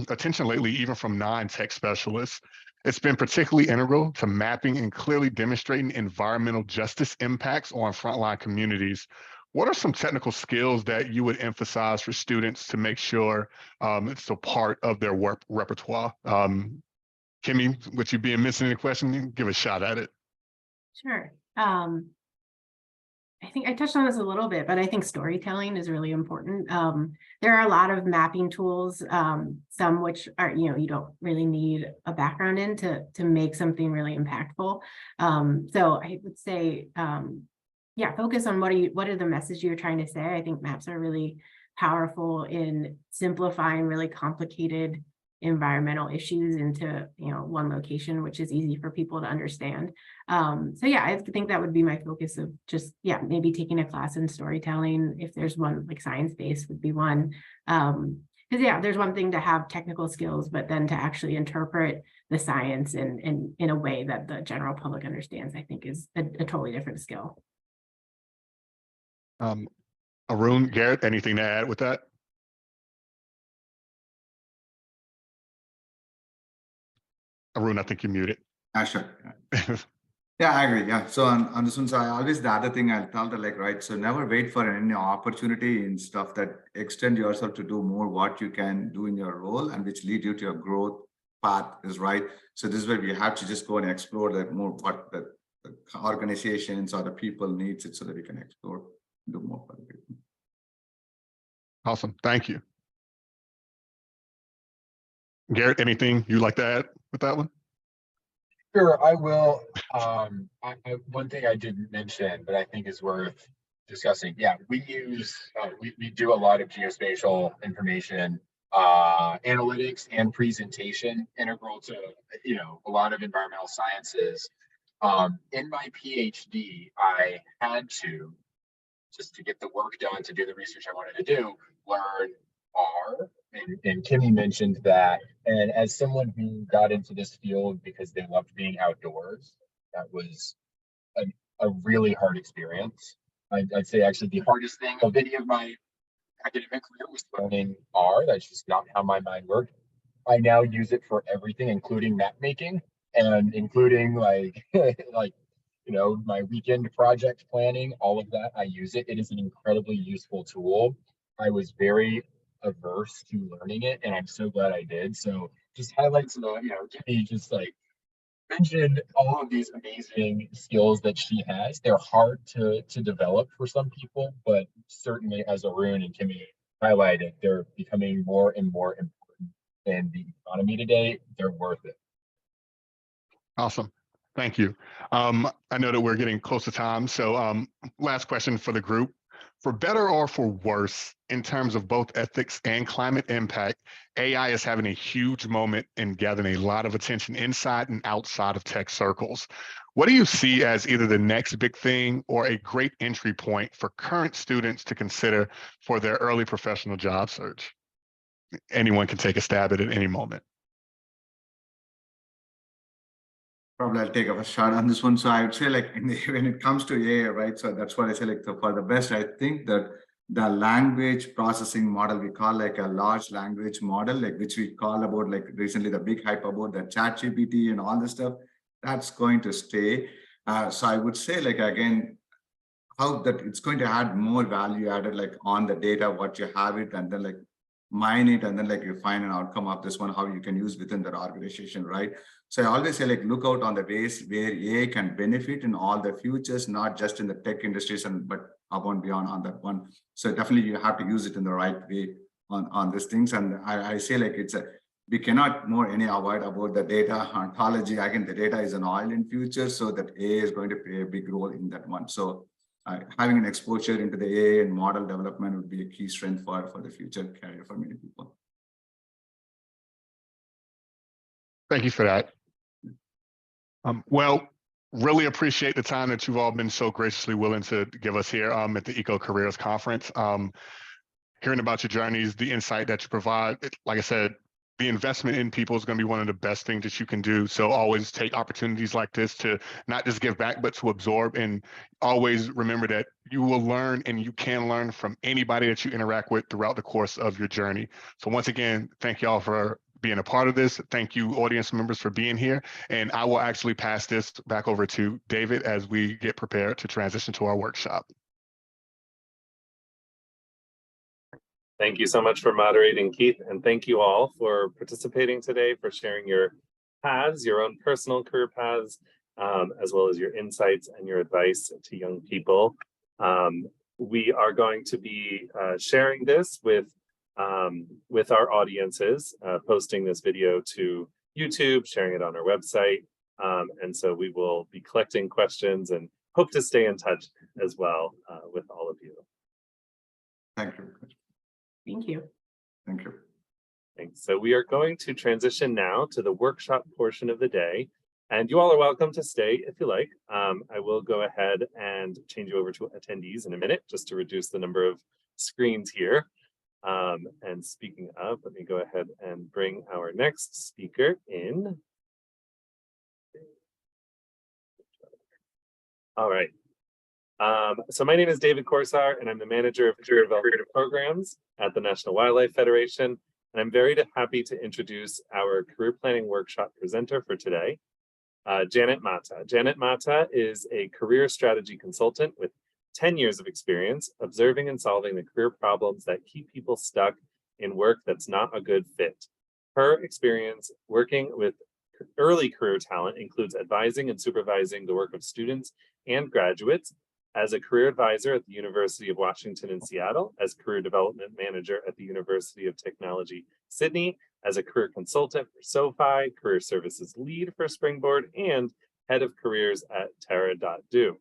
attention lately, even from non-tech specialists. It's been particularly integral to mapping and clearly demonstrating environmental justice impacts on frontline communities. What are some technical skills that you would emphasize for students to make sure it's a part of their work repertoire? Kimmy, with you being missing in the question, give a shot at it. Sure. I think I touched on this a little bit, but I think storytelling is really important. There are a lot of mapping tools, some which are, you don't really need a background in to make something really impactful. So I would say, yeah, focus on what are the messages you're trying to say. I think maps are really powerful in simplifying really complicated environmental issues into, one location, which is easy for people to understand. So yeah, I think that would be my focus of just, maybe taking a class in storytelling. If there's one, like science-based would be one. Because there's one thing to have technical skills, but then to actually interpret the science in a way that the general public understands, I think is a totally different skill. Arun, Garrett, anything to add with that? Arun, I think you're muted. Sure. Yeah, I agree. Yeah. So on this one, so I always, the other thing I'll tell the right. So never wait for any opportunity in stuff that extend yourself to do more what you can do in your role and which lead you to your growth path is right. So this is where we have to just go and explore that more, what the organizations or the people needs it so that we can explore, do more for the people. Awesome. Thank you. Garrett, anything you'd like to add with that one? Sure, I will. One thing I didn't mention, but I think is worth discussing. Yeah, we use, we do a lot of geospatial information, analytics and presentation integral to, a lot of environmental sciences. In my PhD, I had to, just to get the work done, to do the research I wanted to do, learn R. And Kimmy mentioned that. And as someone who got into this field because they loved being outdoors, that was a really hard experience. I'd say actually the hardest thing of any of my academic career was learning R. That's just not how my mind worked. I now use it for everything, including map making and including like my weekend project planning, all of that. I use it. It is an incredibly useful tool. I was very averse to learning it, and I'm so glad I did. So just highlights, Kimmy just like mentioned all of these amazing skills that she has. They're hard to develop for some people, but certainly as Arun and Kimmy highlighted, they're becoming more and more important in the economy today. They're worth it. Awesome. Thank you. I know that we're getting close to time. So last question for the group. For better or for worse, in terms of both ethics and climate impact, AI is having a huge moment and gathering a lot of attention inside and outside of tech circles. What do you see as either the next big thing or a great entry point for current students to consider for their early professional job search? Anyone can take a stab at it at any moment. Probably I'll take a shot on this one. So I would say when it comes to AI, right? So that's what I say for the best, I think that the language processing model we call a large language model, which we call about recently the big hype about the ChatGPT and all this stuff, that's going to stay. So I would say again, how that it's going to add more value added on the data, what you have it, and then mine it, and then you find an outcome of this one, how you can use within that organization, right? So I always say look out on the ways where AI can benefit in all the futures, not just in the tech industries, but above and beyond on that one. So definitely you have to use it in the right way on these things. And I say we cannot avoid about the data ontology. Again, the data is an oil in future, so that AI is going to play a big role in that one. So having an exposure into the AI and model development would be a key strength for the future career for many people. Thank you for that. Well, really appreciate the time that you've all been so graciously willing to give us here at the EcoCareers Conference. Hearing about your journeys, the insight that you provide, like I said, the investment in people is going to be one of the best things that you can do. So always take opportunities like this to not just give back, but to absorb, and always remember that you will learn and you can learn from anybody that you interact with throughout the course of your journey. So once again, thank you all for being a part of this. Thank you, audience members, for being here. And I will actually pass this back over to David as we get prepared to transition to our workshop. Thank you so much for moderating, Keith, and thank you all for participating today, for sharing your paths, your own personal career paths, as well as your insights and your advice to young people. We are going to be sharing this with our audiences, posting this video to YouTube, sharing it on our website, and so we will be collecting questions and hope to stay in touch as well with all of you. Thank you. Thank you. Thank you. Thanks. So we are going to transition now to the workshop portion of the day. And you all are welcome to stay if you like. I will go ahead and change you over to attendees in a minute, just to reduce the number of screens here. And speaking of, let me go ahead and bring our next speaker in. All right. So my name is David Corsar, and I'm the manager of career development programs at the National Wildlife Federation. And I'm very happy to introduce our career planning workshop presenter for today, Janet Mata. Janet Mata is a career strategy consultant with 10 years of experience observing and solving the career problems that keep people stuck in work that's not a good fit. Her experience working with early career talent includes advising and supervising the work of students and graduates, as a career advisor at the University of Washington in Seattle, as career development manager at the University of Technology, Sydney, as a career consultant for SoFi, career services lead for Springboard, and head of careers at Terra.do.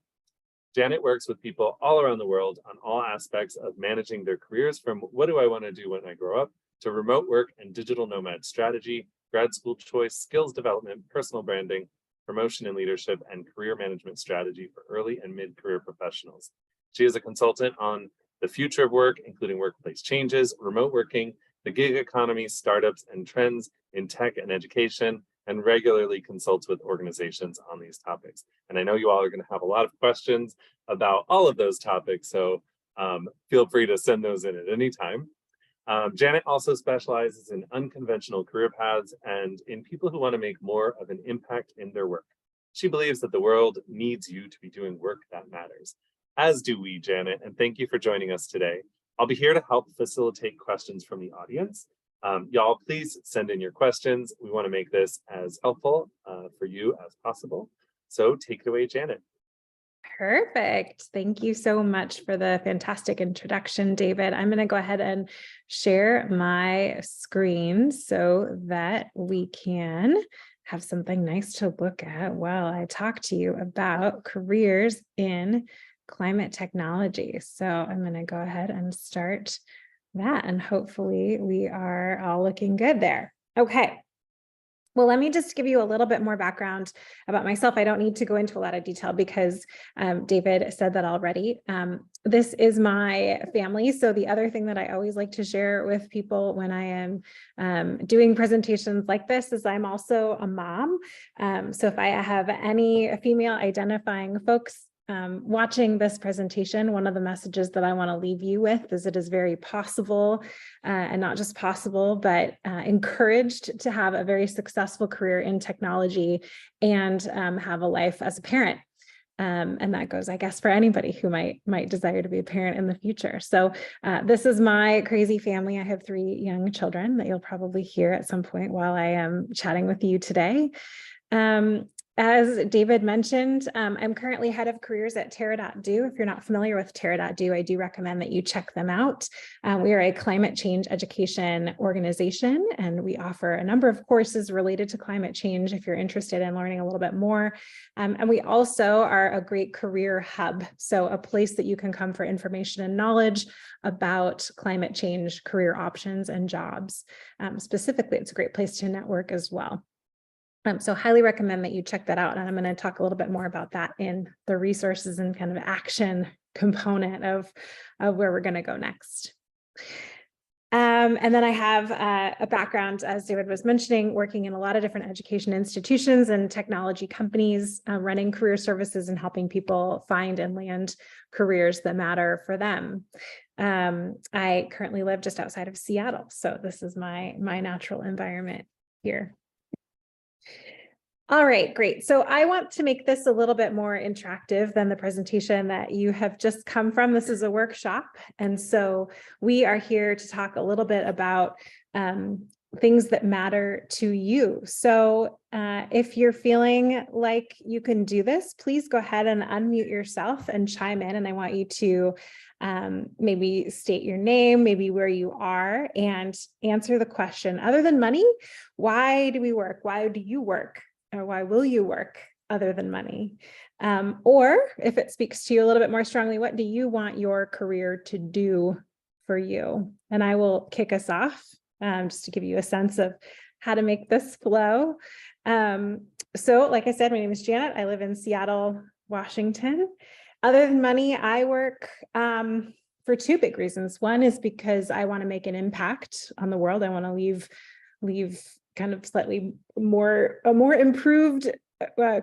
Janet works with people all around the world on all aspects of managing their careers, from what do I want to do when I grow up, to remote work and digital nomad strategy, grad school choice, skills development, personal branding, promotion and leadership, and career management strategy for early and mid-career professionals. She is a consultant on the future of work, including workplace changes, remote working, the gig economy, startups, and trends in tech and education, and regularly consults with organizations on these topics. And I know you all are going to have a lot of questions about all of those topics, so feel free to send those in at any time. Janet also specializes in unconventional career paths and in people who want to make more of an impact in their work. She believes that the world needs you to be doing work that matters, as do we, Janet, and thank you for joining us today. I'll be here to help facilitate questions from the audience. Y'all, please send in your questions. We want to make this as helpful for you as possible. So take it away, Janet. Perfect. Thank you so much for the fantastic introduction, David. I'm going to go ahead and share my screen so that we can have something nice to look at while I talk to you about careers in climate technology. So I'm going to go ahead and start that, and hopefully we are all looking good there. Okay. Well, let me just give you a little bit more background about myself. I don't need to go into a lot of detail because David said that already. This is my family. So the other thing that I always like to share with people when I am doing presentations like this is I'm also a mom. So if I have any female identifying folks watching this presentation, one of the messages that I want to leave you with is it is very possible, and not just possible, but encouraged to have a very successful career in technology and have a life as a parent. And that goes, I guess, for anybody who might desire to be a parent in the future. So this is my crazy family. I have 3 young children that you'll probably hear at some point while I am chatting with you today. As David mentioned, I'm currently head of careers at Terra.do. If you're not familiar with Terra.do, I do recommend that you check them out. We are a climate change education organization, and we offer a number of courses related to climate change if you're interested in learning a little bit more. And we also are a great career hub, so a place that you can come for information and knowledge about climate change, career options, and jobs. Specifically, it's a great place to network as well. So highly recommend that you check that out. And I'm going to talk a little bit more about that in the resources and kind of action component of where we're going to go next. And then I have a background, as David was mentioning, working in a lot of different education institutions and technology companies, running career services and helping people find and land careers that matter for them. I currently live just outside of Seattle, so this is my natural environment here. All right, great. So I want to make this a little bit more interactive than the presentation that you have just come from. This is a workshop. And so we are here to talk a little bit about things that matter to you. So if you're feeling like you can do this, please go ahead and unmute yourself and chime in. And I want you to maybe state your name, maybe where you are, and answer the question, other than money, why do we work? Why do you work? Or why will you work other than money? Or if it speaks to you a little bit more strongly, what do you want your career to do for you? And I will kick us off just to give you a sense of how to make this flow. So like I said, my name is Janet. I live in Seattle, Washington. Other than money, I work for two big reasons. One is because I want to make an impact on the world. I want to leave kind of slightly a more improved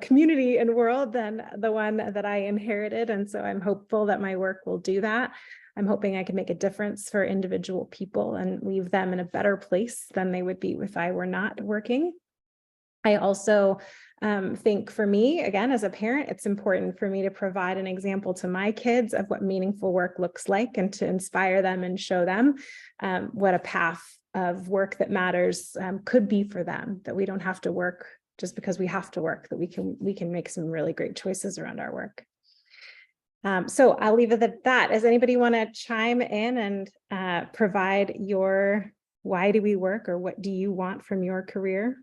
community and world than the one that I inherited. And so I'm hopeful that my work will do that. I'm hoping I can make a difference for individual people and leave them in a better place than they would be if I were not working. I also think for me, again, as a parent, it's important for me to provide an example to my kids of what meaningful work looks like and to inspire them and show them what a path of work that matters could be for them, that we don't have to work just because we have to work, that we can make some really great choices around our work. So I'll leave it at that. Does anybody want to chime in and provide your why do we work, or what do you want from your career?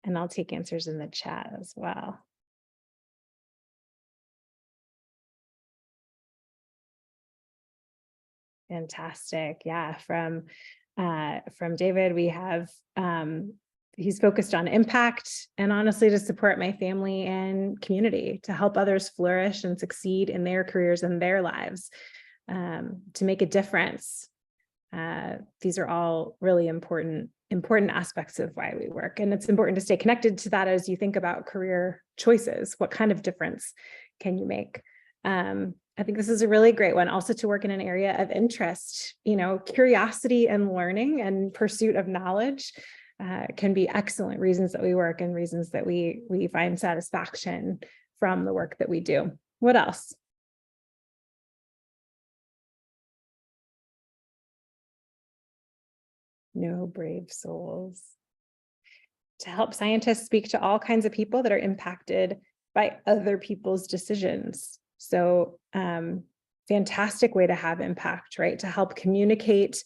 And I'll take answers in the chat as well. Fantastic. Yeah, from David, we have he's focused on impact and honestly to support my family and community, to help others flourish and succeed in their careers and their lives, to make a difference. These are all really important aspects of why we work. And it's important to stay connected to that as you think about career choices. What kind of difference can you make? I think this is a really great one, also to work in an area of interest. You know, curiosity and learning and pursuit of knowledge can be excellent reasons that we work and reasons that we find satisfaction from the work that we do. What else? No brave souls. To help scientists speak to all kinds of people that are impacted by other people's decisions. So fantastic way to have impact, right? To help communicate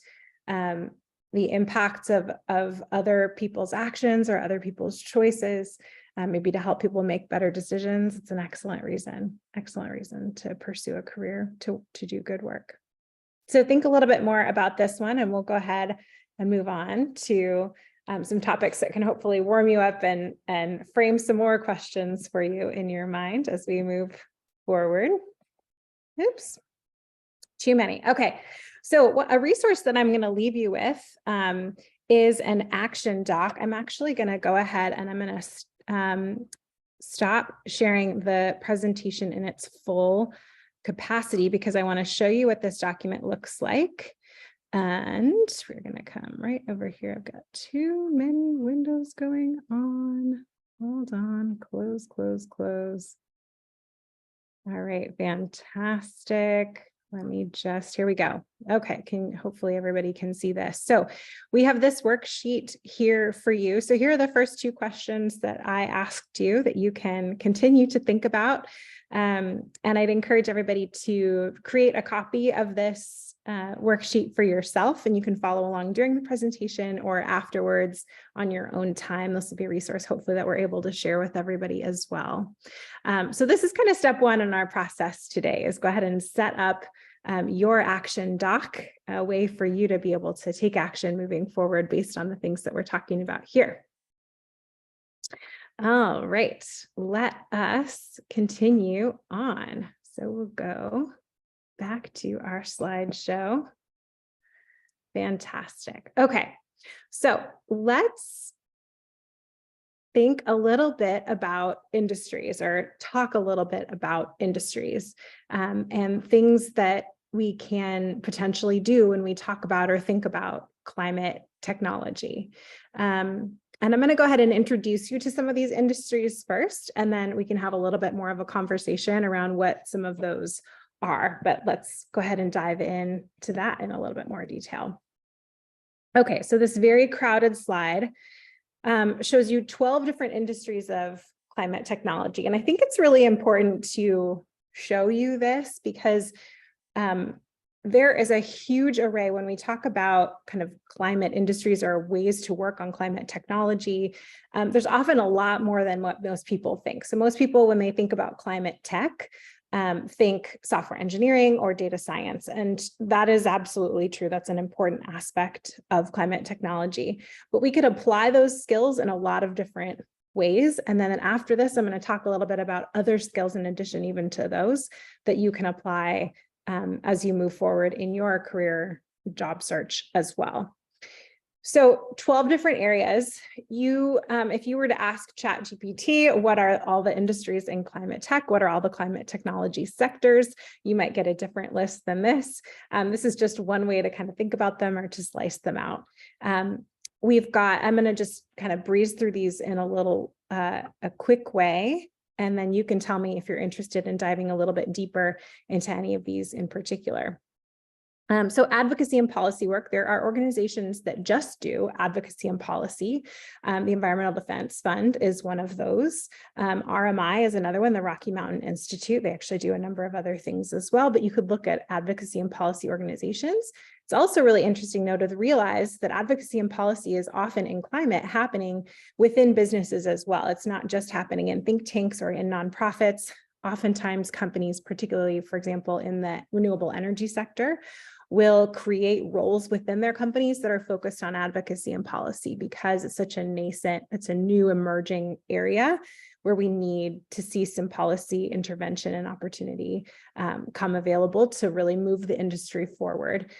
the impacts of other people's actions or other people's choices, maybe to help people make better decisions. It's an excellent reason to pursue a career, to do good work. So think a little bit more about this one, and we'll go ahead and move on to some topics that can hopefully warm you up and frame some more questions for you in your mind as we move forward. Oops, too many. Okay, so a resource that I'm going to leave you with is an action doc. I'm actually going to go ahead and I'm going to stop sharing the presentation in its full capacity because I want to show you what this document looks like. And we're going to come right over here. I've got too many windows going on. Hold on, close. All right, fantastic. Let me just, here we go. Okay, hopefully everybody can see this. So we have this worksheet here for you. So here are the first two questions that I asked you that you can continue to think about. And I'd encourage everybody to create a copy of this worksheet for yourself, and you can follow along during the presentation or afterwards on your own time. This will be a resource, hopefully, that we're able to share with everybody as well. So this is kind of step one in our process today, is go ahead and set up your action doc, a way for you to be able to take action moving forward based on the things that we're talking about here. All right, let us continue on. So we'll go back to our slideshow. Fantastic. Okay, so let's think a little bit about industries, or talk a little bit about industries and things that we can potentially do when we talk about or think about climate technology. And I'm going to go ahead and introduce you to some of these industries first, and then we can have a little bit more of a conversation around what some of those are. But let's go ahead and dive into that in a little bit more detail. Okay, so this very crowded slide shows you 12 different industries of climate technology. And I think it's really important to show you this because there is a huge array when we talk about kind of climate industries or ways to work on climate technology. There's often a lot more than what most people think. So most people, when they think about climate tech, think software engineering or data science. And that is absolutely true. That's an important aspect of climate technology. But we could apply those skills in a lot of different ways. And then after this, I'm going to talk a little bit about other skills in addition even to those that you can apply as you move forward in your career job search as well. So 12 different areas. If you were to ask ChatGPT, what are all the industries in climate tech? What are all the climate technology sectors? You might get a different list than this. This is just one way to kind of think about them or to slice them out. I'm going to just kind of breeze through these in a quick way. And then you can tell me if you're interested in diving a little bit deeper into any of these in particular. So advocacy and policy work, there are organizations that just do advocacy and policy. The Environmental Defense Fund is one of those. RMI is another one, the Rocky Mountain Institute. They actually do a number of other things as well, but you could look at advocacy and policy organizations. It's also really interesting, though, to realize that advocacy and policy is often in climate happening within businesses as well. It's not just happening in think tanks or in nonprofits. Oftentimes companies, particularly, for example, in the renewable energy sector, will create roles within their companies that are focused on advocacy and policy because it's such a nascent, it's a new emerging area where we need to see some policy intervention and opportunity come available to really move the industry forward.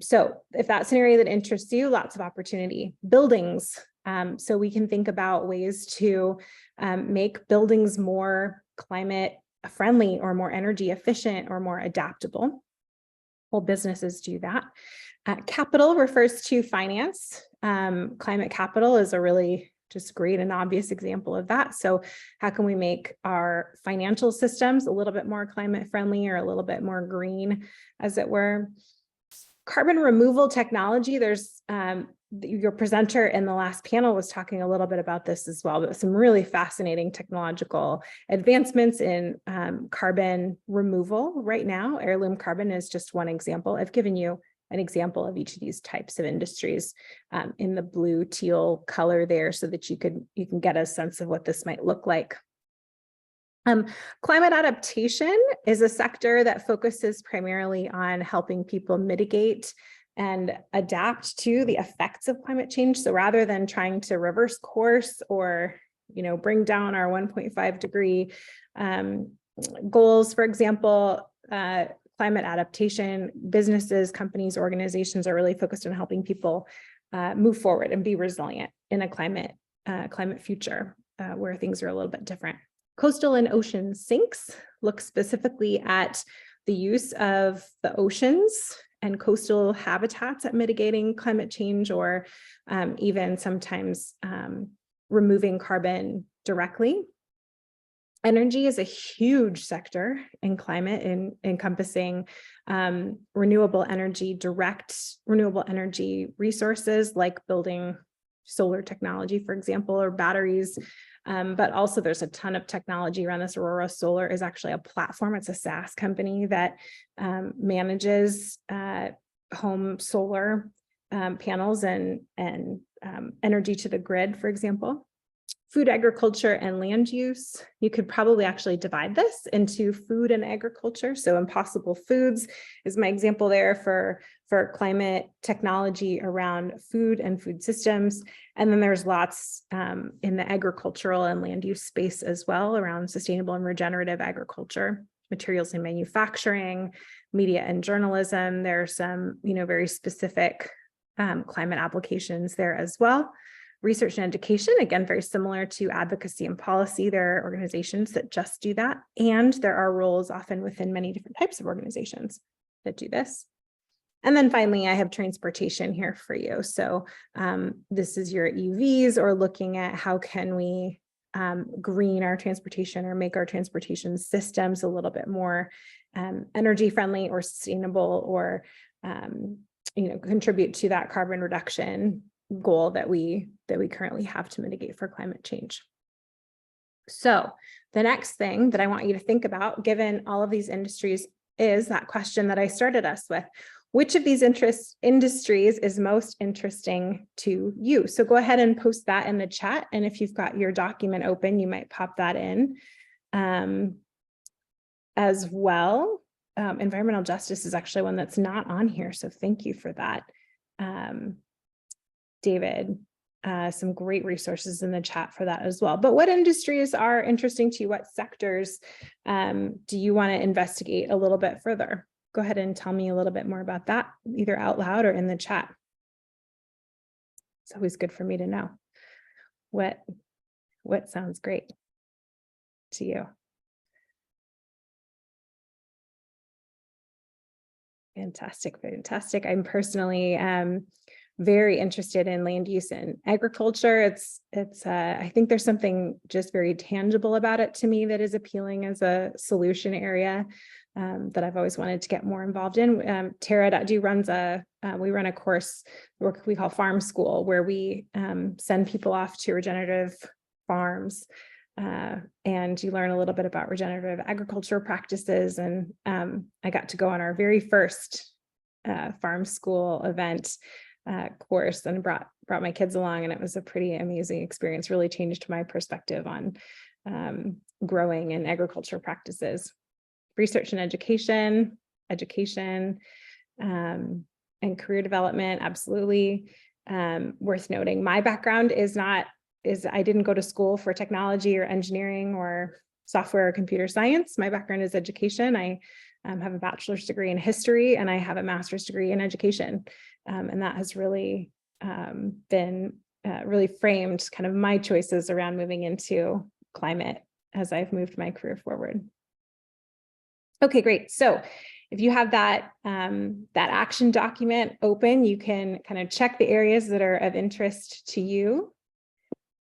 So if that's an area that interests you, lots of opportunity. Buildings. So we can think about ways to make buildings more climate friendly or more energy efficient or more adaptable. Well, businesses do that. Capital refers to finance. Climate capital is a really just great and obvious example of that. So how can we make our financial systems a little bit more climate friendly or a little bit more green, as it were? Carbon removal technology, there's your presenter in the last panel was talking a little bit about this as well, but some really fascinating technological advancements in carbon removal right now. Heirloom carbon is just one example. I've given you an example of each of these types of industries in the blue teal color there so that you can get a sense of what this might look like. Climate adaptation is a sector that focuses primarily on helping people mitigate and adapt to the effects of climate change. So rather than trying to reverse course or, bring down our 1.5 degree goals, for example, climate adaptation, businesses, companies, organizations are really focused on helping people move forward and be resilient in a climate future where things are a little bit different. Coastal and ocean sinks look specifically at the use of the oceans and coastal habitats at mitigating climate change or even sometimes removing carbon directly. Energy is a huge sector in climate, encompassing renewable energy resources like building solar technology, for example, or batteries. But also there's a ton of technology around this. Aurora Solar is actually a platform. It's a SaaS company that manages home solar panels and energy to the grid, for example. Food, agriculture, and land use. You could probably actually divide this into food and agriculture. So Impossible Foods is my example there for climate technology around food and food systems. And then there's lots in the agricultural and land use space as well around sustainable and regenerative agriculture, materials and manufacturing, media and journalism. There are some, very specific climate applications there as well. Research and education, again, very similar to advocacy and policy. There are organizations that just do that. And there are roles often within many different types of organizations that do this. And then finally, I have transportation here for you. So this is your EVs, or looking at how can we green our transportation or make our transportation systems a little bit more energy friendly or sustainable, or contribute to that carbon reduction goal that we currently have to mitigate for climate change. So the next thing that I want you to think about, given all of these industries, is that question that I started us with. Which of these industries is most interesting to you? So go ahead and post that in the chat. And if you've got your document open, you might pop that in. as well. Environmental justice is actually one that's not on here, so thank you for that, David. Some great resources in the chat for that as well. But what industries are interesting to you? What sectors do you want to investigate a little bit further? Go ahead and tell me a little bit more about that, either out loud or in the chat. It's always good for me to know what sounds great to you. Fantastic, fantastic. I'm personally very interested in land use and agriculture. I think there's something just very tangible about it to me that is appealing as a solution area that I've always wanted to get more involved in. Tara.do runs we run a course we call Farm School, where we send people off to regenerative farms. And you learn a little bit about regenerative agriculture practices. And I got to go on our very first Farm School event course and brought my kids along, and it was a pretty amazing experience. Really changed my perspective on growing and agriculture practices. Research and education, and career development, absolutely worth noting. My background is I didn't go to school for technology or engineering or software or computer science. My background is education. I have a bachelor's degree in history, and I have a master's degree in education. And that has really been really framed kind of my choices around moving into climate as I've moved my career forward. Okay, great. So if you have that action document open, you can kind of check the areas that are of interest to you.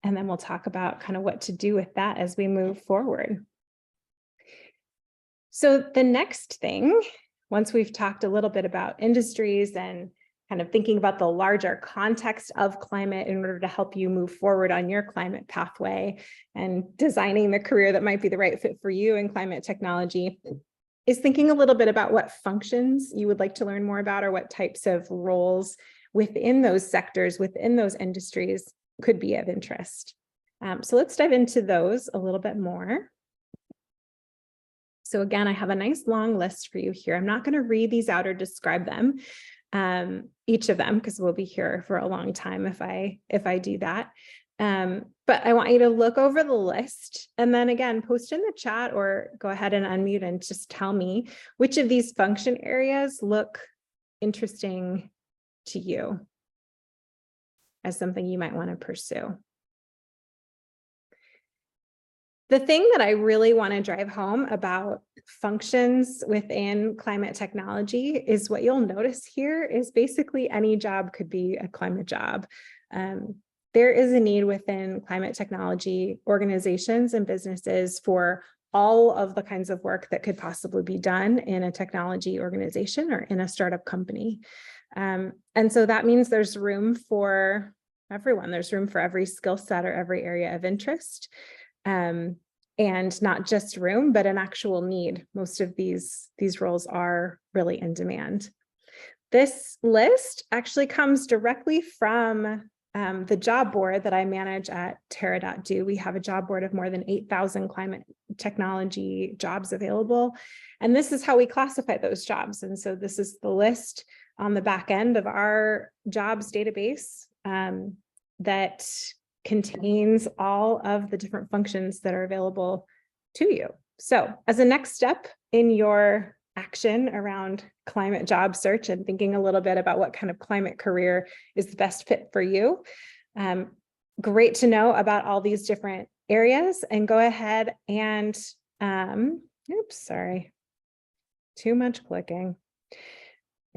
And then we'll talk about kind of what to do with that as we move forward. So the next thing, once we've talked a little bit about industries and kind of thinking about the larger context of climate in order to help you move forward on your climate pathway and designing the career that might be the right fit for you in climate technology, is thinking a little bit about what functions you would like to learn more about, or what types of roles within those sectors, within those industries could be of interest. So let's dive into those a little bit more. So again, I have a nice long list for you here. I'm not going to read these out or describe them, each of them, because we'll be here for a long time if I do that. But I want you to look over the list and then again, post in the chat or go ahead and unmute and just tell me which of these function areas look interesting to you as something you might want to pursue. The thing that I really want to drive home about functions within climate technology is what you'll notice here is basically any job could be a climate job. There is a need within climate technology organizations and businesses for all of the kinds of work that could possibly be done in a technology organization or in a startup company. And so that means there's room for everyone. There's room for every skill set or every area of interest. And not just room, but an actual need. Most of these roles are really in demand. This list actually comes directly from the job board that I manage at Terra.do. We have a job board of more than 8,000 climate technology jobs available. And this is how we classify those jobs. And so this is the list on the back end of our jobs database that contains all of the different functions that are available to you. So as a next step in your action around climate job search and thinking a little bit about what kind of climate career is the best fit for you, great to know about all these different areas, and go ahead and, oops, sorry, too much clicking.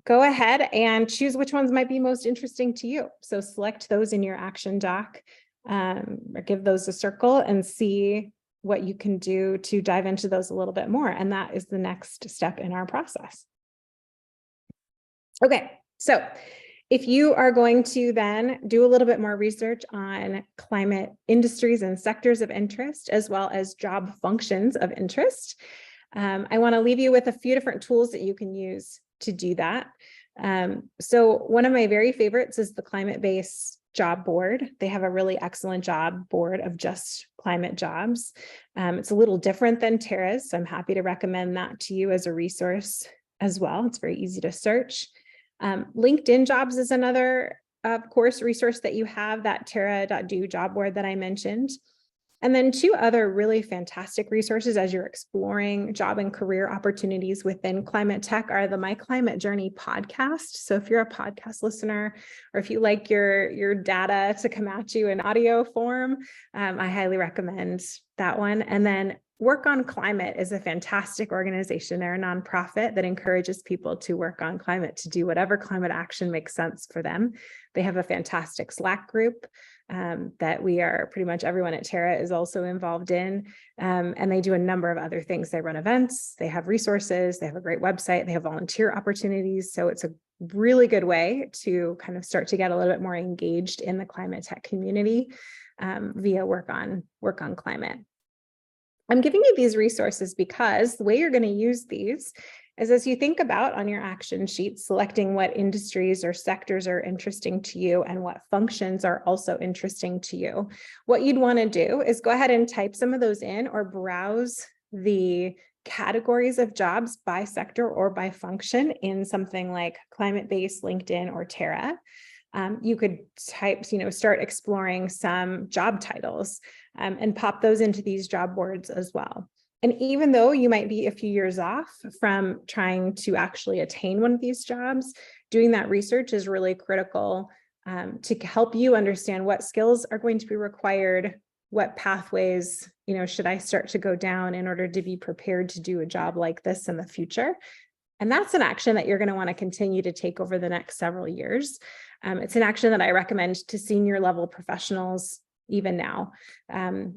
Go ahead and choose which ones might be most interesting to you. So select those in your action doc, or give those a circle and see what you can do to dive into those a little bit more. And that is the next step in our process. Okay, so if you are going to then do a little bit more research on climate industries and sectors of interest, as well as job functions of interest, I want to leave you with a few different tools that you can use to do that. So one of my very favorites is the climate-based job board. They have a really excellent job board of just climate jobs. It's a little different than Terra's, so I'm happy to recommend that to you as a resource as well. It's very easy to search. LinkedIn Jobs is another, of course, resource that you have, that terra.do job board that I mentioned. And then two other really fantastic resources as you're exploring job and career opportunities within climate tech are the My Climate Journey podcast. So if you're a podcast listener, or if you like your data to come at you in audio form, I highly recommend that one. And then Work on Climate is a fantastic organization. They're a nonprofit that encourages people to work on climate, to do whatever climate action makes sense for them. They have a fantastic Slack group that we are pretty much everyone at Terra is also involved in. And they do a number of other things. They run events, they have resources, they have a great website, they have volunteer opportunities. So it's a really good way to kind of start to get a little bit more engaged in the climate tech community via Work on Climate. I'm giving you these resources because the way you're going to use these is as you think about on your action sheet, selecting what industries or sectors are interesting to you and what functions are also interesting to you. What you'd want to do is go ahead and type some of those in or browse the categories of jobs by sector or by function in something like climate-based, LinkedIn, or Terra. You could type, start exploring some job titles and pop those into these job boards as well. And even though you might be a few years off from trying to actually attain one of these jobs, doing that research is really critical to help you understand what skills are going to be required, what pathways, should I start to go down in order to be prepared to do a job like this in the future. And that's an action that you're going to want to continue to take over the next several years. It's an action that I recommend to senior level professionals even now,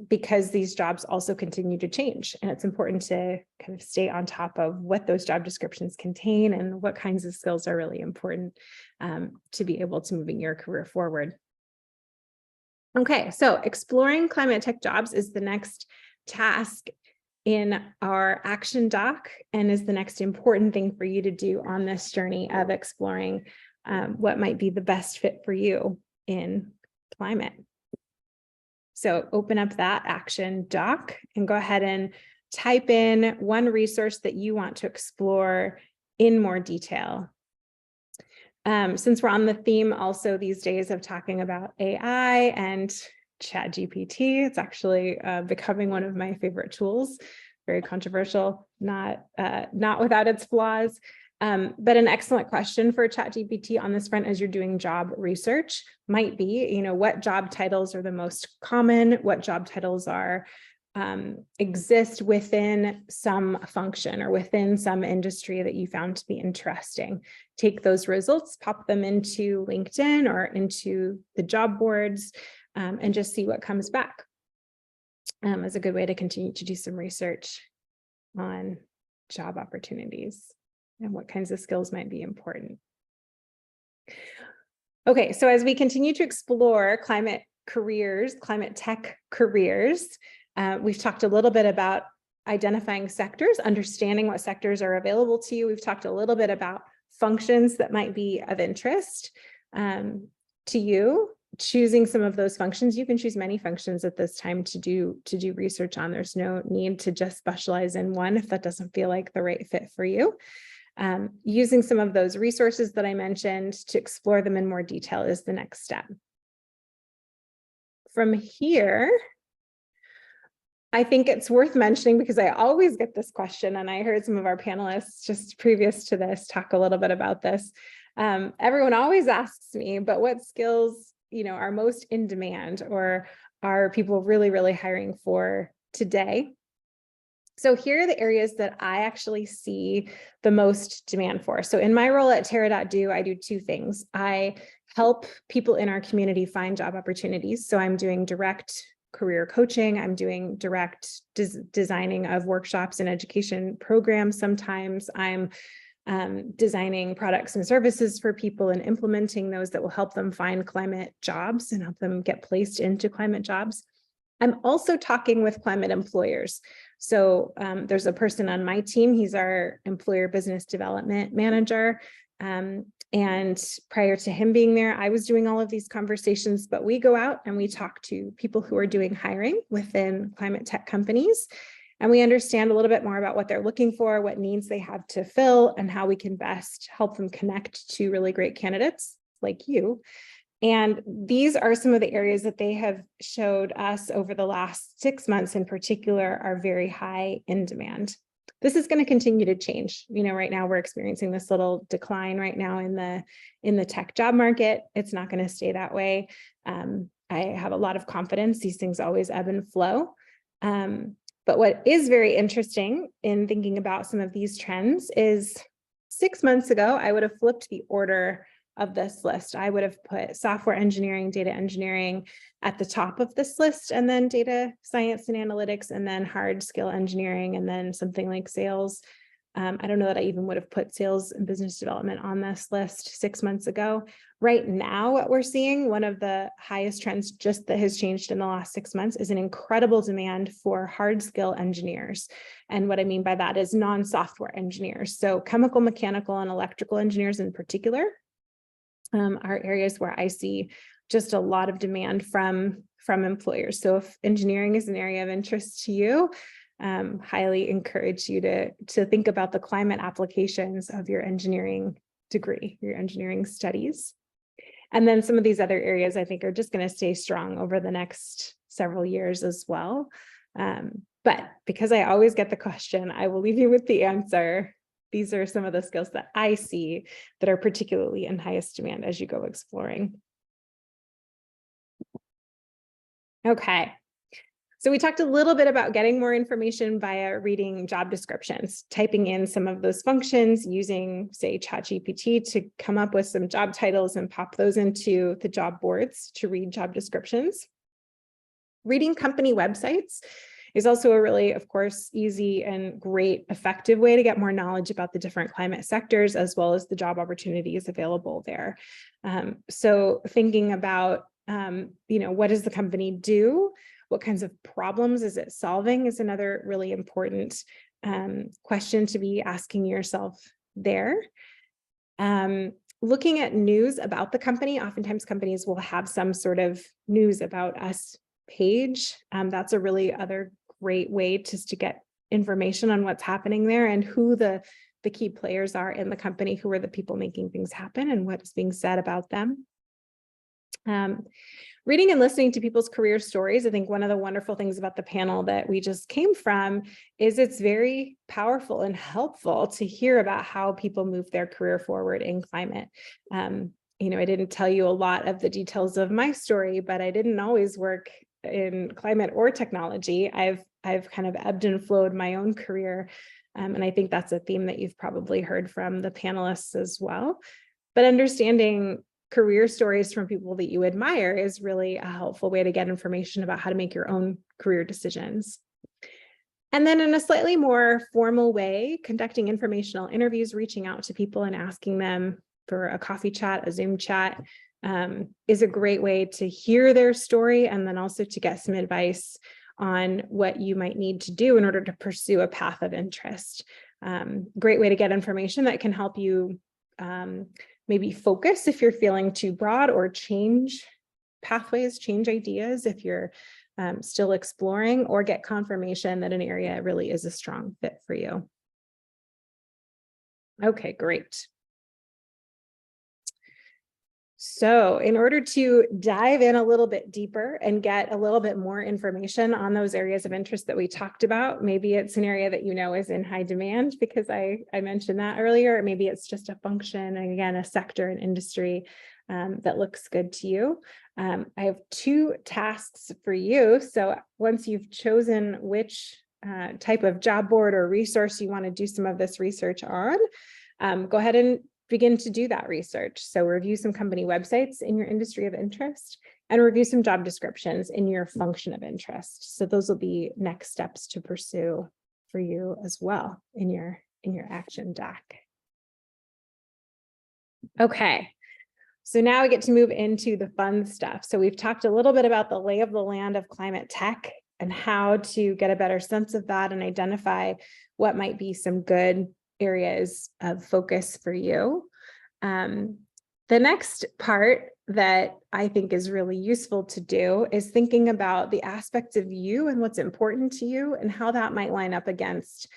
because these jobs also continue to change. And it's important to kind of stay on top of what those job descriptions contain and what kinds of skills are really important to be able to moving your career forward. Okay, so exploring climate tech jobs is the next task in our action doc and is the next important thing for you to do on this journey of exploring what might be the best fit for you in climate. So open up that action doc and go ahead and type in one resource that you want to explore in more detail. Since we're on the theme also these days of talking about AI and ChatGPT, it's actually becoming one of my favorite tools. Very controversial, not without its flaws. But an excellent question for ChatGPT on this front as you're doing job research might be, what job titles are the most common, what job titles are exist within some function or within some industry that you found to be interesting. Take those results, pop them into LinkedIn or into the job boards, and just see what comes back. Is a good way to continue to do some research on job opportunities and what kinds of skills might be important. Okay, so as we continue to explore climate careers, climate tech careers, we've talked a little bit about identifying sectors, understanding what sectors are available to you. We've talked a little bit about functions that might be of interest to you. Choosing some of those functions, you can choose many functions at this time to do research on. There's no need to just specialize in one if that doesn't feel like the right fit for you. Using some of those resources that I mentioned to explore them in more detail is the next step. From here, I think it's worth mentioning because I always get this question, and I heard some of our panelists just previous to this talk a little bit about this. Everyone always asks me, but what skills are most in demand or are people really, really hiring for today? So here are the areas that I actually see the most demand for. So in my role at terra.do, I do two things. I help people in our community find job opportunities. So I'm doing direct career coaching. I'm doing direct designing of workshops and education programs. Sometimes I'm designing products and services for people and implementing those that will help them find climate jobs and help them get placed into climate jobs. I'm also talking with climate employers. So there's a person on my team, he's our employer business development manager. And prior to him being there, I was doing all of these conversations, but we go out and we talk to people who are doing hiring within climate tech companies. And we understand a little bit more about what they're looking for, what needs they have to fill, and how we can best help them connect to really great candidates like you. And these are some of the areas that they have showed us over the last 6 months in particular are very high in demand. This is going to continue to change. You know, right now we're experiencing this little decline right now in the tech job market. It's not going to stay that way. I have a lot of confidence. These things always ebb and flow. But what is very interesting in thinking about some of these trends is 6 months ago, I would have flipped the order of this list. I would have put software engineering, data engineering at the top of this list, and then data science and analytics, and then hard skill engineering, and then something like sales. I don't know that I even would have put sales and business development on this list 6 months ago. Right now, what we're seeing, one of the highest trends just that has changed in the last 6 months is an incredible demand for hard skill engineers. And what I mean by that is non-software engineers. So chemical, mechanical, and electrical engineers in particular are areas where I see just a lot of demand from employers. So if engineering is an area of interest to you, highly encourage you to think about the climate applications of your engineering degree, your engineering studies. And then some of these other areas I think are just going to stay strong over the next several years as well. But because I always get the question, I will leave you with the answer. These are some of the skills that I see that are particularly in highest demand as you go exploring. Okay. So we talked a little bit about getting more information via reading job descriptions, typing in some of those functions, using, say, ChatGPT to come up with some job titles and pop those into the job boards to read job descriptions. Reading company websites is also a really, of course, easy and great, effective way to get more knowledge about the different climate sectors, as well as the job opportunities available there. So thinking about, what does the company do? What kinds of problems is it solving is another really important question to be asking yourself there. Looking at news about the company, oftentimes companies will have some sort of news about us page. That's a really other great way just to get information on what's happening there and who the key players are in the company, who are the people making things happen and what is being said about them. Reading and listening to people's career stories. I think one of the wonderful things about the panel that we just came from is it's very powerful and helpful to hear about how people move their career forward in climate. I didn't tell you a lot of the details of my story, but I didn't always work in climate or technology. I've kind of ebbed and flowed my own career. And I think that's a theme that you've probably heard from the panelists as well. But understanding career stories from people that you admire is really a helpful way to get information about how to make your own career decisions. And then in a slightly more formal way, conducting informational interviews, reaching out to people and asking them for a coffee chat, a Zoom chat, is a great way to hear their story and then also to get some advice on what you might need to do in order to pursue a path of interest. Great way to get information that can help you maybe focus if you're feeling too broad, or change pathways, change ideas if you're still exploring, or get confirmation that an area really is a strong fit for you. Okay, great. So in order to dive in a little bit deeper and get a little bit more information on those areas of interest that we talked about, maybe it's an area that you know is in high demand because I mentioned that earlier, or maybe it's just a function, and again, a sector and industry that looks good to you. I have 2 tasks for you. So once you've chosen which type of job board or resource you want to do some of this research on, go ahead and begin to do that research. So review some company websites in your industry of interest and review some job descriptions in your function of interest. So those will be next steps to pursue for you as well in your action deck. Okay, so now we get to move into the fun stuff. So we've talked a little bit about the lay of the land of climate tech and how to get a better sense of that and identify what might be some good areas of focus for you. The next part that I think is really useful to do is thinking about the aspects of you and what's important to you and how that might line up against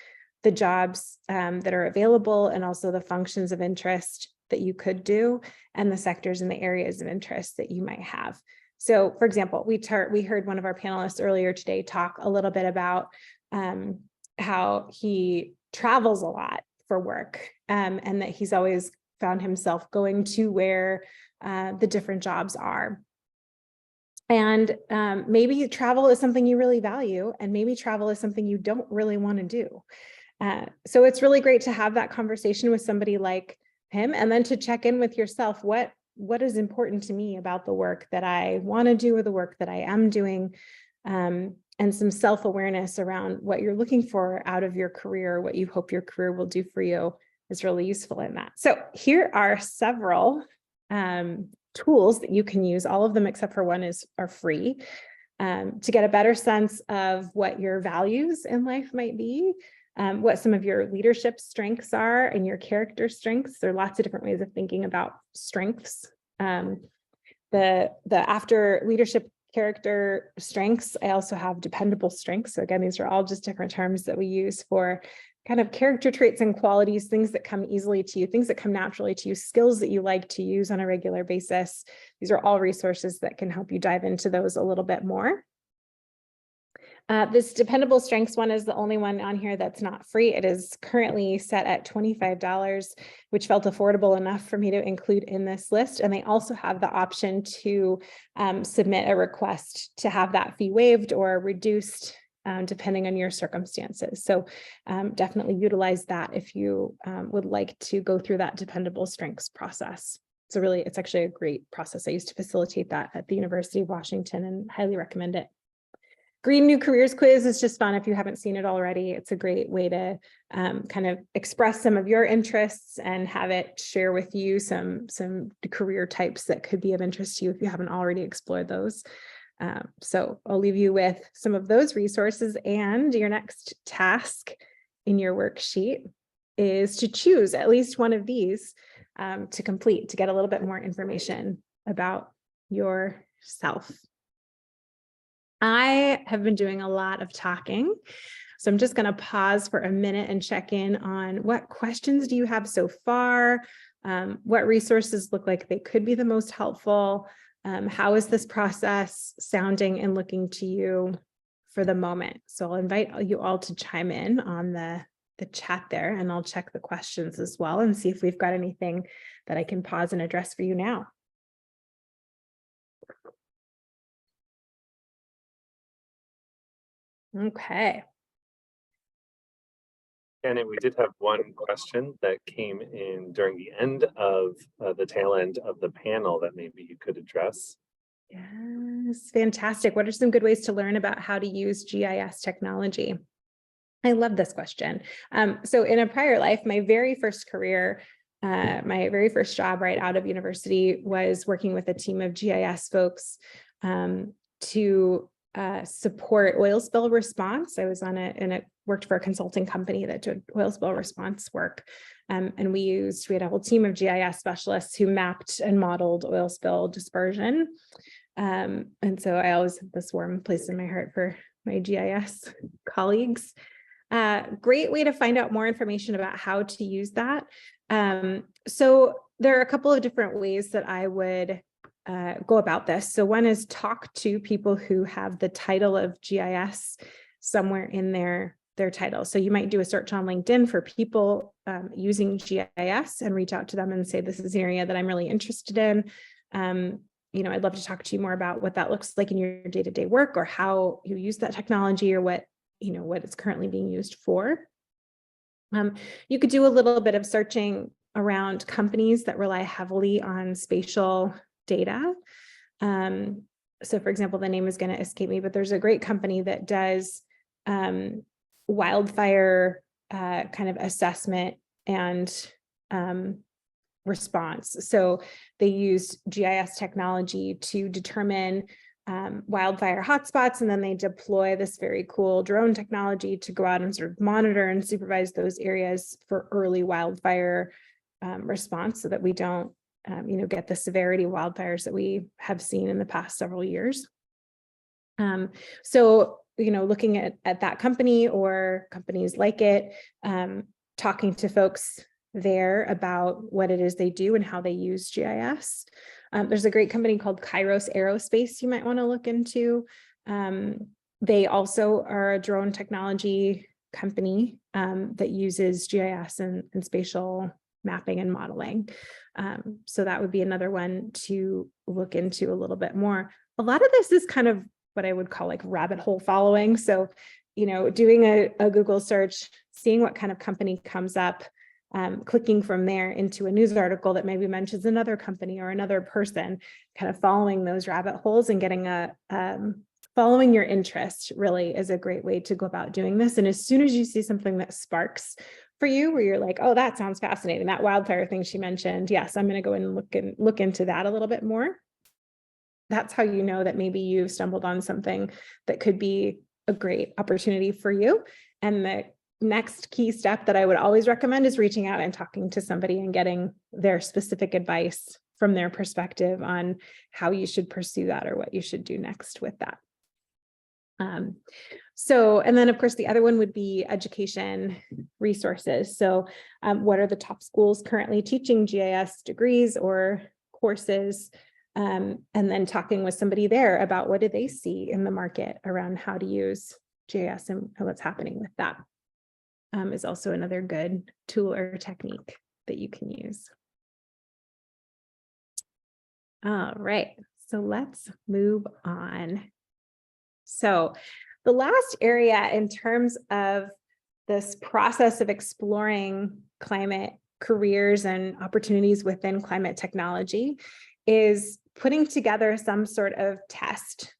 the jobs that are available, and also the functions of interest that you could do, and the sectors and the areas of interest that you might have. So, for example, we heard one of our panelists earlier today talk a little bit about how he travels a lot for work, and that he's always found himself going to where the different jobs are. And maybe travel is something you really value, and maybe travel is something you don't really want to do. So it's really great to have that conversation with somebody like him, and then to check in with yourself. What is important to me about the work that I want to do, or the work that I am doing, and some self-awareness around what you're looking for out of your career, what you hope your career will do for you, is really useful in that. So here are several tools that you can use. All of them except for one are free, to get a better sense of what your values in life might be, what some of your leadership strengths are and your character strengths. There are lots of different ways of thinking about strengths. The after leadership character strengths, I also have dependable strengths. So again, these are all just different terms that we use for kind of character traits and qualities, things that come easily to you, things that come naturally to you, skills that you like to use on a regular basis. These are all resources that can help you dive into those a little bit more. This dependable strengths one is the only one on here that's not free. It is currently set at $25, which felt affordable enough for me to include in this list. And they also have the option to submit a request to have that fee waived or reduced, depending on your circumstances. So definitely utilize that if you would like to go through that dependable strengths process. So really, it's actually a great process. I used to facilitate that at the University of Washington and highly recommend it. Green New Careers quiz is just fun if you haven't seen it already. It's a great way to kind of express some of your interests and have it share with you some career types that could be of interest to you if you haven't already explored those. So I'll leave you with some of those resources, and your next task in your worksheet is to choose at least one of these to complete, to get a little bit more information about yourself. I have been doing a lot of talking, so I'm just going to pause for a minute and check in on what questions do you have so far? What resources look like they could be the most helpful? How is this process sounding and looking to you for the moment? So I'll invite you all to chime in on the chat there, and I'll check the questions as well and see if we've got anything that I can pause and address for you now. Okay. Janet, we did have one question that came in during the end of the tail end of the panel that maybe you could address. Yes, fantastic. What are some good ways to learn about how to use GIS technology? I love this question. So in a prior life, my very first career, my very first job right out of university was working with a team of GIS folks to support oil spill response. I was worked for a consulting company that did oil spill response work. And we had a whole team of GIS specialists who mapped and modeled oil spill dispersion. And so I always have this warm place in my heart for my GIS colleagues. Great way to find out more information about how to use that. So there are a couple of different ways that I would go about this. So one is talk to people who have the title of GIS somewhere in their title. So you might do a search on LinkedIn for people using GIS and reach out to them and say, this is an area that I'm really interested in. I'd love to talk to you more about what that looks like in your day-to-day work, or how you use that technology, or what it's currently being used for. You could do a little bit of searching around companies that rely heavily on spatial data. So for example, the name is going to escape me, but there's a great company that does wildfire kind of assessment and response. So they use GIS technology to determine wildfire hotspots, and then they deploy this very cool drone technology to go out and sort of monitor and supervise those areas for early wildfire response so that we don't, get the severity of wildfires that we have seen in the past several years. So, looking at that company or companies like it, talking to folks there about what it is they do and how they use GIS. There's a great company called Kairos Aerospace you might want to look into. They also are a drone technology company that uses GIS and spatial mapping and modeling. So that would be another one to look into a little bit more. A lot of this is kind of what I would call like rabbit hole following. So, doing a Google search, seeing what kind of company comes up, clicking from there into a news article that maybe mentions another company or another person, kind of following those rabbit holes and getting following your interest really is a great way to go about doing this. And as soon as you see something that sparks for you, where you're like, oh, that sounds fascinating, that wildfire thing she mentioned, yes, I'm going to go and look into that a little bit more. That's how you know that maybe you've stumbled on something that could be a great opportunity for you. And the next key step that I would always recommend is reaching out and talking to somebody and getting their specific advice from their perspective on how you should pursue that or what you should do next with that. And then of course, the other one would be education resources. So what are the top schools currently teaching GIS degrees or courses? And then talking with somebody there about what do they see in the market around how to use GIS and what's happening with that is also another good tool or technique that you can use. All right, so let's move on. So the last area in terms of this process of exploring climate careers and opportunities within climate technology is putting together some sort of test.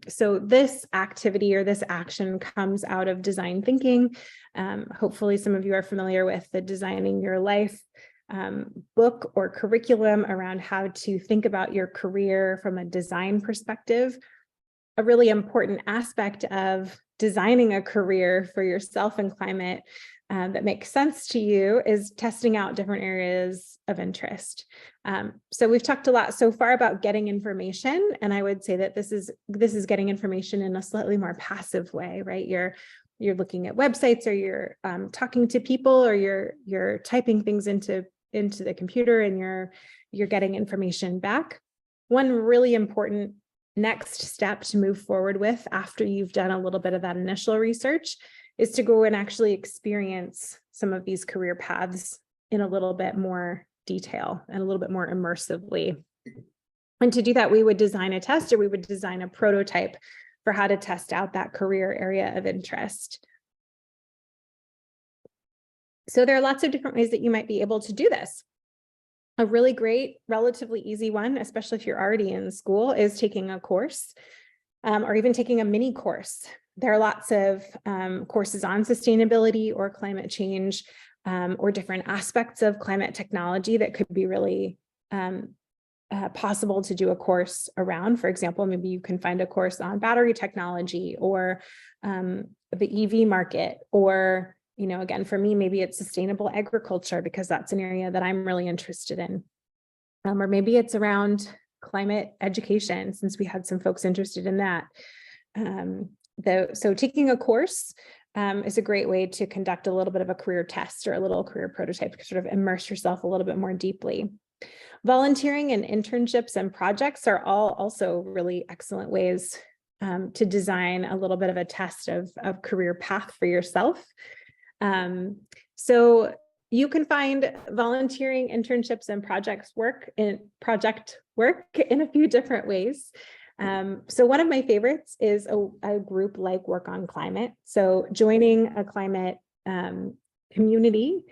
So this activity or this action comes out of design thinking. Hopefully some of you are familiar with the Designing Your Life book or curriculum around how to think about your career from a design perspective. A really important aspect of designing a career for yourself in climate that makes sense to you is testing out different areas of interest. So we've talked a lot so far about getting information, and I would say that this is getting information in a slightly more passive way, right? You're looking at websites, or you're talking to people, or you're typing things into the computer, and you're getting information back. One really important next step to move forward with after you've done a little bit of that initial research is to go and actually experience some of these career paths in a little bit more detail and a little bit more immersively. And to do that, we would design a test, or we would design a prototype for how to test out that career area of interest. So there are lots of different ways that you might be able to do this. A really great, relatively easy one, especially if you're already in school, is taking a course or even taking a mini course. There are lots of courses on sustainability or climate change or different aspects of climate technology that could be really possible to do a course around. For example, maybe you can find a course on battery technology or the EV market, or again, for me, maybe it's sustainable agriculture because that's an area that I'm really interested in. Or maybe it's around climate education, since we had some folks interested in that. So taking a course is a great way to conduct a little bit of a career test or a little career prototype to sort of immerse yourself a little bit more deeply. Volunteering and internships and projects are all also really excellent ways to design a little bit of a test of career path for yourself. So you can find volunteering, internships, and project work in a few different ways. So one of my favorites is a group like Work on Climate. So joining a climate community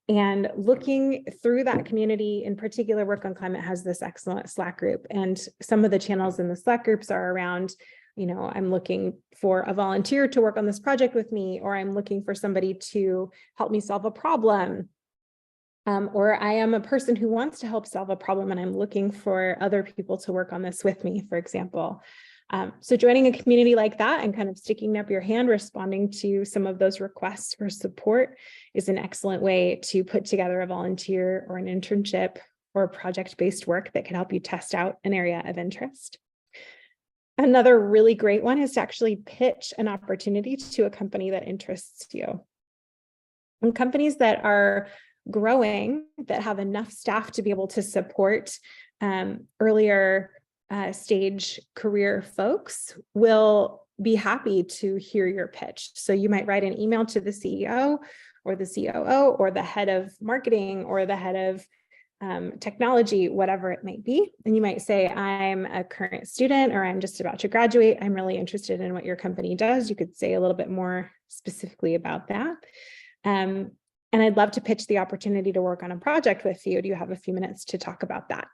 and looking through that community, in particular, Work on Climate has this excellent Slack group, and some of the channels in the Slack groups are around, I'm looking for a volunteer to work on this project with me, or I'm looking for somebody to help me solve a problem. Or I am a person who wants to help solve a problem and I'm looking for other people to work on this with me, for example. So joining a community like that and kind of sticking up your hand, responding to some of those requests for support is an excellent way to put together a volunteer or an internship or project-based work that can help you test out an area of interest. Another really great one is to actually pitch an opportunity to a company that interests you. And companies that are growing, that have enough staff to be able to support earlier stage career folks, will be happy to hear your pitch. So you might write an email to the CEO or the COO or the head of marketing or the head of technology, whatever it might be. And you might say, I'm a current student, or I'm just about to graduate. I'm really interested in what your company does. You could say a little bit more specifically about that. And I'd love to pitch the opportunity to work on a project with you. Do you have a few minutes to talk about that?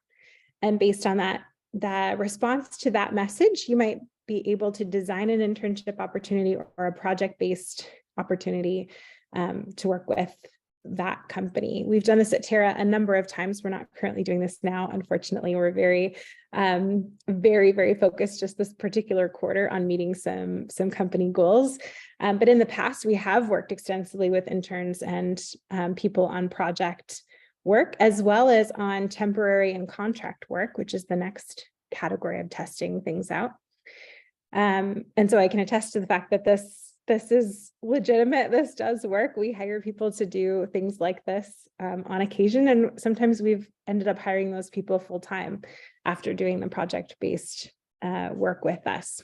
And based on that, the response to that message, you might be able to design an internship opportunity or a project-based opportunity to work with that company. We've done this at Terra a number of times. We're not currently doing this now. Unfortunately, we're very, very focused just this particular quarter on meeting some company goals. But in the past, we have worked extensively with interns and people on project work, as well as on temporary and contract work, which is the next category of testing things out. And so I can attest to the fact that this is legitimate. This does work. We hire people to do things like this on occasion. And sometimes we've ended up hiring those people full time after doing the project-based work with us.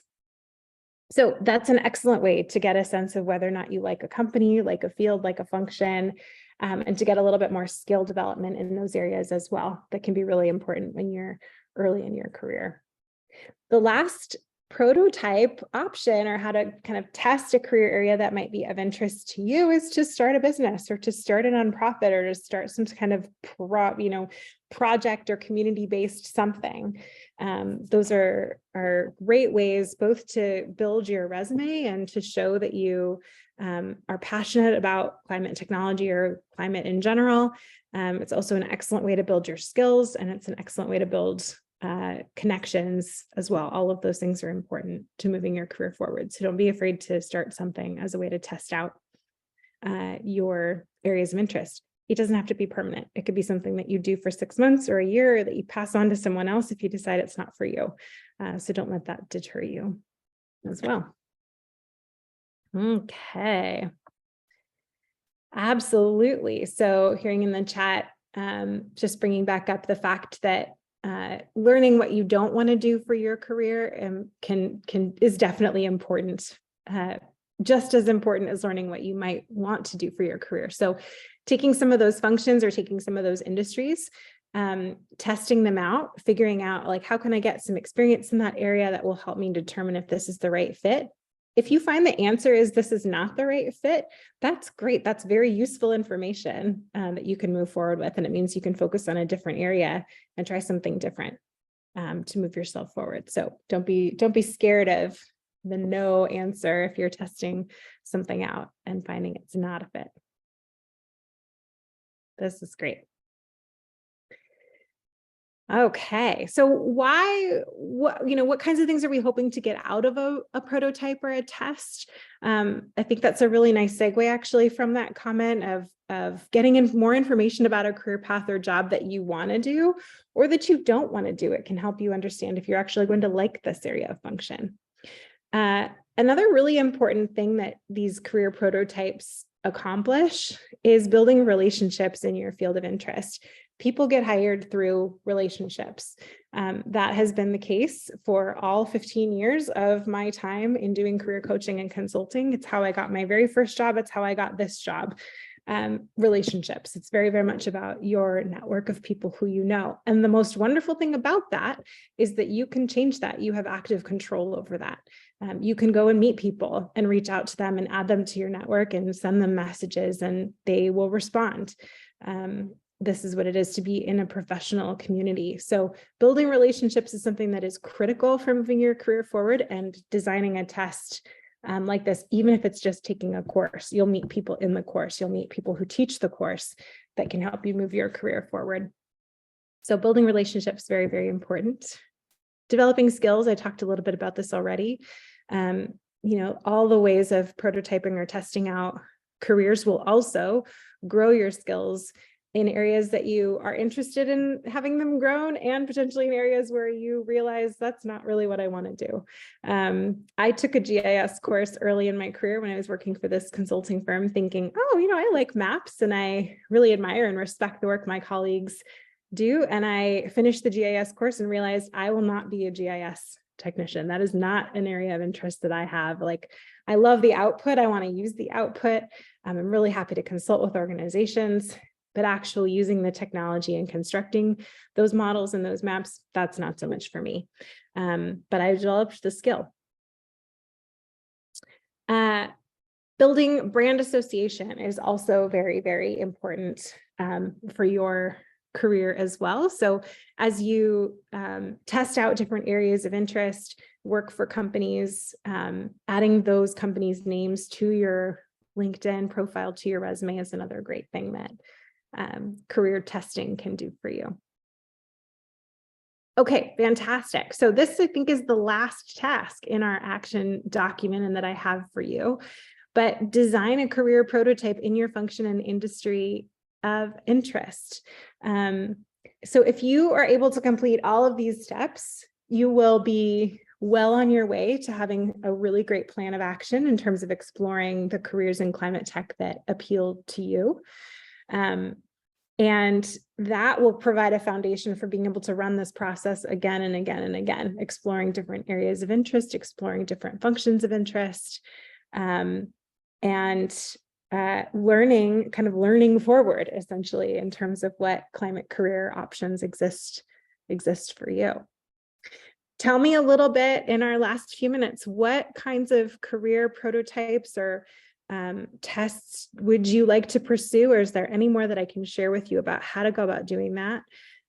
So that's an excellent way to get a sense of whether or not you like a company, like a field, like a function, and to get a little bit more skill development in those areas as well. That can be really important when you're early in your career. The last prototype option, or how to kind of test a career area that might be of interest to you, is to start a business or to start a nonprofit or to start some kind of project or community-based something. Those are great ways both to build your resume and to show that you are passionate about climate technology or climate in general. It's also an excellent way to build your skills, and it's an excellent way to build connections as well. All of those things are important to moving your career forward. So don't be afraid to start something as a way to test out your areas of interest. It doesn't have to be permanent. It could be something that you do for 6 months or a year, or that you pass on to someone else if you decide it's not for you. So don't let that deter you as well. Okay. Absolutely. So hearing in the chat, just bringing back up the fact that learning what you don't want to do for your career is definitely important, just as important as learning what you might want to do for your career. So taking some of those functions or taking some of those industries, testing them out, figuring out like, how can I get some experience in that area that will help me determine if this is the right fit. If you find the answer is this is not the right fit, that's great. That's very useful information that you can move forward with. And it means you can focus on a different area and try something different to move yourself forward. So don't be scared of the no answer if you're testing something out and finding it's not a fit. This is great. Okay, so what kinds of things are we hoping to get out of a prototype or a test? I think that's a really nice segue actually from that comment of getting in more information about a career path or job that you want to do or that you don't want to do. It can help you understand if you're actually going to like this area of function. Another really important thing that these career prototypes accomplish is building relationships in your field of interest. People get hired through relationships. That has been the case for all 15 years of my time in doing career coaching and consulting. It's how I got my very first job. It's how I got this job. Relationships. It's very, very much about your network of people who you know. And the most wonderful thing about that is that you can change that. You have active control over that. You can go and meet people and reach out to them and add them to your network and send them messages and they will respond. This is what it is to be in a professional community. So building relationships is something that is critical for moving your career forward, and designing a test like this, even if it's just taking a course, you'll meet people in the course, you'll meet people who teach the course that can help you move your career forward. So building relationships, very, very important. Developing skills, I talked a little bit about this already. All the ways of prototyping or testing out careers will also grow your skills in areas that you are interested in having them grown, and potentially in areas where you realize that's not really what I want to do. I took a GIS course early in my career when I was working for this consulting firm, thinking, oh, I like maps and I really admire and respect the work my colleagues do. And I finished the GIS course and realized I will not be a GIS technician. That is not an area of interest that I have. Like, I love the output. I want to use the output. I'm really happy to consult with organizations, but actually using the technology and constructing those models and those maps, that's not so much for me. But I developed the skill. Building brand association is also very, very important for your career as well. So as you test out different areas of interest, work for companies, adding those companies' names to your LinkedIn profile, to your resume, is another great thing that career testing can do for you. Okay, fantastic. So this, I think, is the last task in our action document and that I have for you. But design a career prototype in your function and industry of interest. So if you are able to complete all of these steps, you will be well on your way to having a really great plan of action in terms of exploring the careers in climate tech that appeal to you. And that will provide a foundation for being able to run this process again and again and again, exploring different areas of interest, exploring different functions of interest, and learning forward, essentially, in terms of what climate career options exist for you. Tell me a little bit in our last few minutes, what kinds of career prototypes or tests would you like to pursue, or is there any more that I can share with you about how to go about doing that?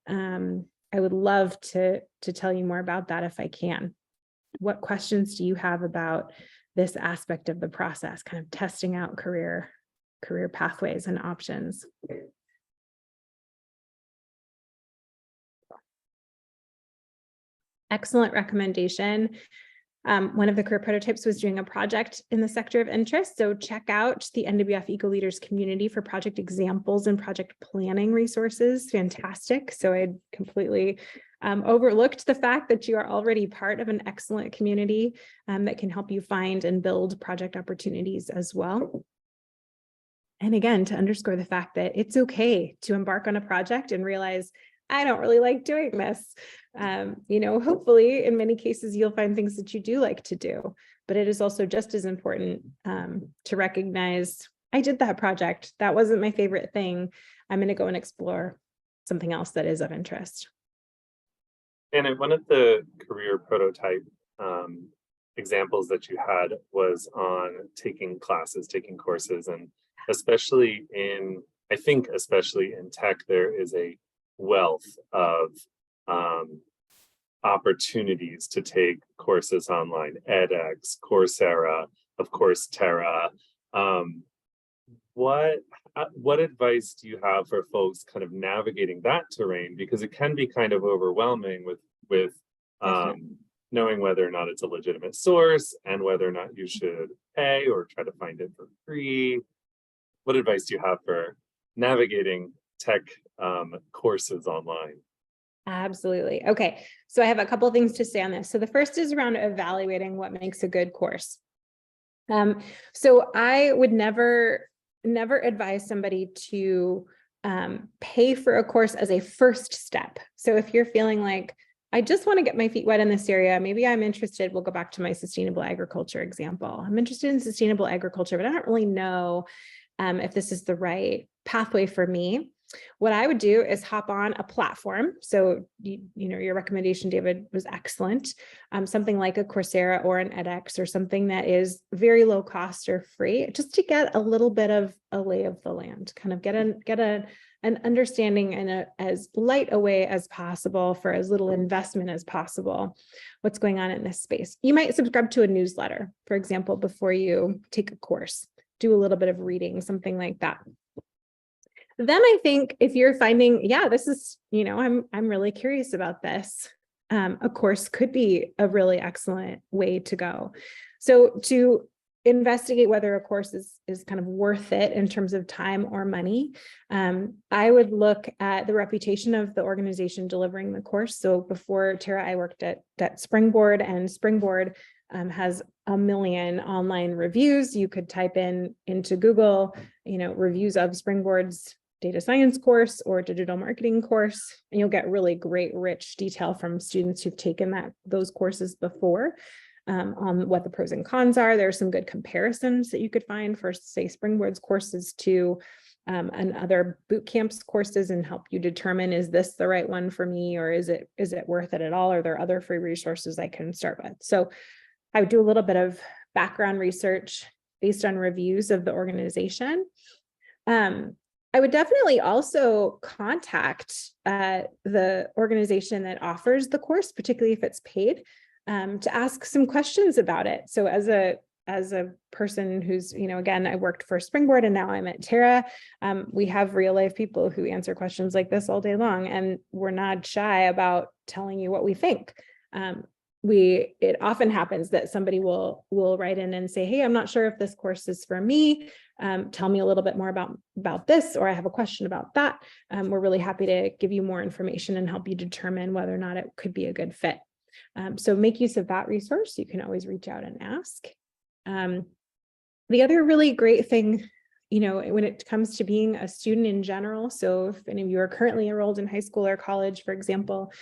I would love to tell you more about that if I can. What questions do you have about this aspect of the process, kind of testing out career pathways and options? Excellent recommendation. One of the career prototypes was doing a project in the sector of interest. So check out the NWF Eco Leaders community for project examples and project planning resources. Fantastic. So I completely overlooked the fact that you are already part of an excellent community that can help you find and build project opportunities as well. And again, to underscore the fact that it's okay to embark on a project and realize, I don't really like doing this. Hopefully in many cases, you'll find things that you do like to do, but it is also just as important to recognize, I did that project. That wasn't my favorite thing. I'm going to go and explore something else that is of interest. And one of the career prototype examples that you had was on taking classes, taking courses, and especially in tech, there is a wealth of opportunities to take courses online, edX, Coursera, of course, Terra. What advice do you have for folks kind of navigating that terrain? Because it can be kind of overwhelming with knowing whether or not it's a legitimate source and whether or not you should pay or try to find it for free. What advice do you have for navigating tech courses online? Absolutely. Okay, so I have a couple of things to say on this. So the first is around evaluating what makes a good course. So I would never advise somebody to pay for a course as a first step. So if you're feeling like, I just want to get my feet wet in this area, maybe I'm interested, we'll go back to my sustainable agriculture example. I'm interested in sustainable agriculture, but I don't really know if this is the right pathway for me. What I would do is hop on a platform. So, your recommendation, David, was excellent. Something like a Coursera or an edX or something that is very low cost or free, just to get a little bit of a lay of the land, kind of get an understanding and as light a way as possible for as little investment as possible, what's going on in this space. You might subscribe to a newsletter, for example, before you take a course, do a little bit of reading, something like that. Then I think if you're finding, this is, I'm really curious about this. a course could be a really excellent way to go. So to investigate whether a course is kind of worth it in terms of time or money, I would look at the reputation of the organization delivering the course. So before Tara, I worked at Springboard, and Springboard has 1 million online reviews. You could type into Google, reviews of Springboard's data science course or digital marketing course, and you'll get really great, rich detail from students who've taken those courses before. On what the pros and cons are. There are some good comparisons that you could find for, say, Springboard's courses to and other boot camps courses, and help you determine, is this the right one for me, or is it worth it at all? Are there other free resources I can start with? So I would do a little bit of background research based on reviews of the organization. I would definitely also contact the organization that offers the course, particularly if it's paid, to ask some questions about it. So as a person who's, again, I worked for Springboard and now I'm at Terra, we have real life people who answer questions like this all day long, and we're not shy about telling you what we think. It often happens that somebody will write in and say, hey, I'm not sure if this course is for me. Tell me a little bit more about this, or I have a question about that. We're really happy to give you more information and help you determine whether or not it could be a good fit. So make use of that resource. You can always reach out and ask. The other really great thing, when it comes to being a student in general, so if any of you are currently enrolled in high school or college, for example,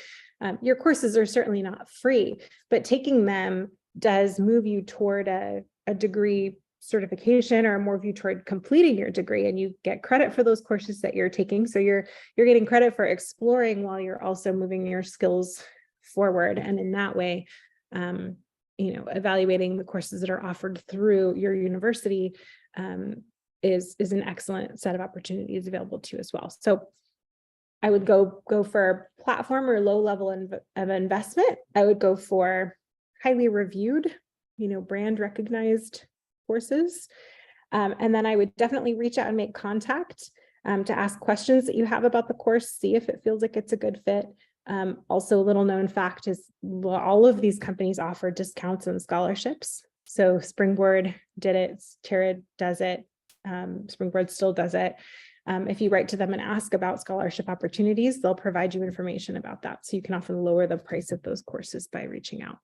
your courses are certainly not free, but taking them does move you toward a degree certification, or more of you toward completing your degree, and you get credit for those courses that you're taking. So you're getting credit for exploring while you're also moving your skills forward. And in that way, evaluating the courses that are offered through your university is an excellent set of opportunities available to you as well. So I would go for platform or low level of investment. I would go for highly reviewed, brand recognized courses. And then I would definitely reach out and make contact to ask questions that you have about the course, see if it feels like it's a good fit. Also, a little known fact is all of these companies offer discounts and scholarships. So Springboard did it, Terra does it, Springboard still does it. If you write to them and ask about scholarship opportunities, they'll provide you information about that. So you can often lower the price of those courses by reaching out.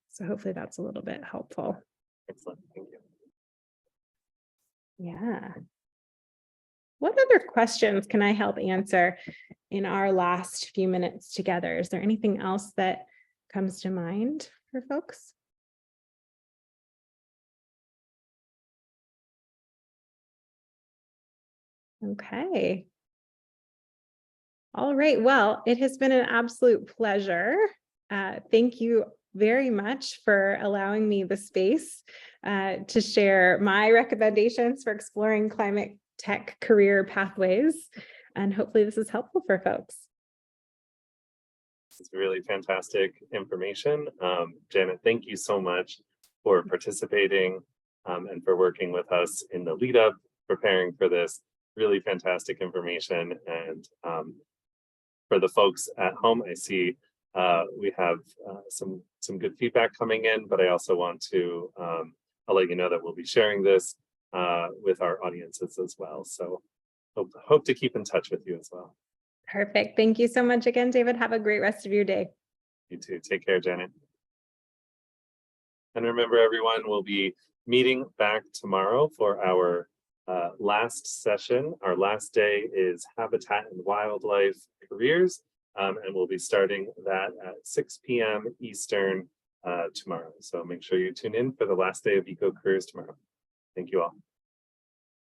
So hopefully that's a little bit helpful. Excellent, thank you. Yeah. What other questions can I help answer in our last few minutes together? Is there anything else that comes to mind for folks? Okay. All right. Well, it has been an absolute pleasure. Thank you very much for allowing me the space to share my recommendations for exploring climate tech career pathways. And hopefully this is helpful for folks. It's really fantastic information. Janet, thank you so much for participating and for working with us in the lead up, preparing for this. Really fantastic information. And for the folks at home, I see we have some good feedback coming in, but I also want to, I'll let you know that we'll be sharing this with our audiences as well. So hope to keep in touch with you as well. Perfect. Thank you so much again, David. Have a great rest of your day. You too. Take care, Janet. And remember, everyone, we'll be meeting back tomorrow for our last session. Our last day is Habitat and Wildlife Careers, and we'll be starting that at 6 p.m. Eastern tomorrow. So make sure you tune in for the last day of EcoCareers tomorrow. Thank you all.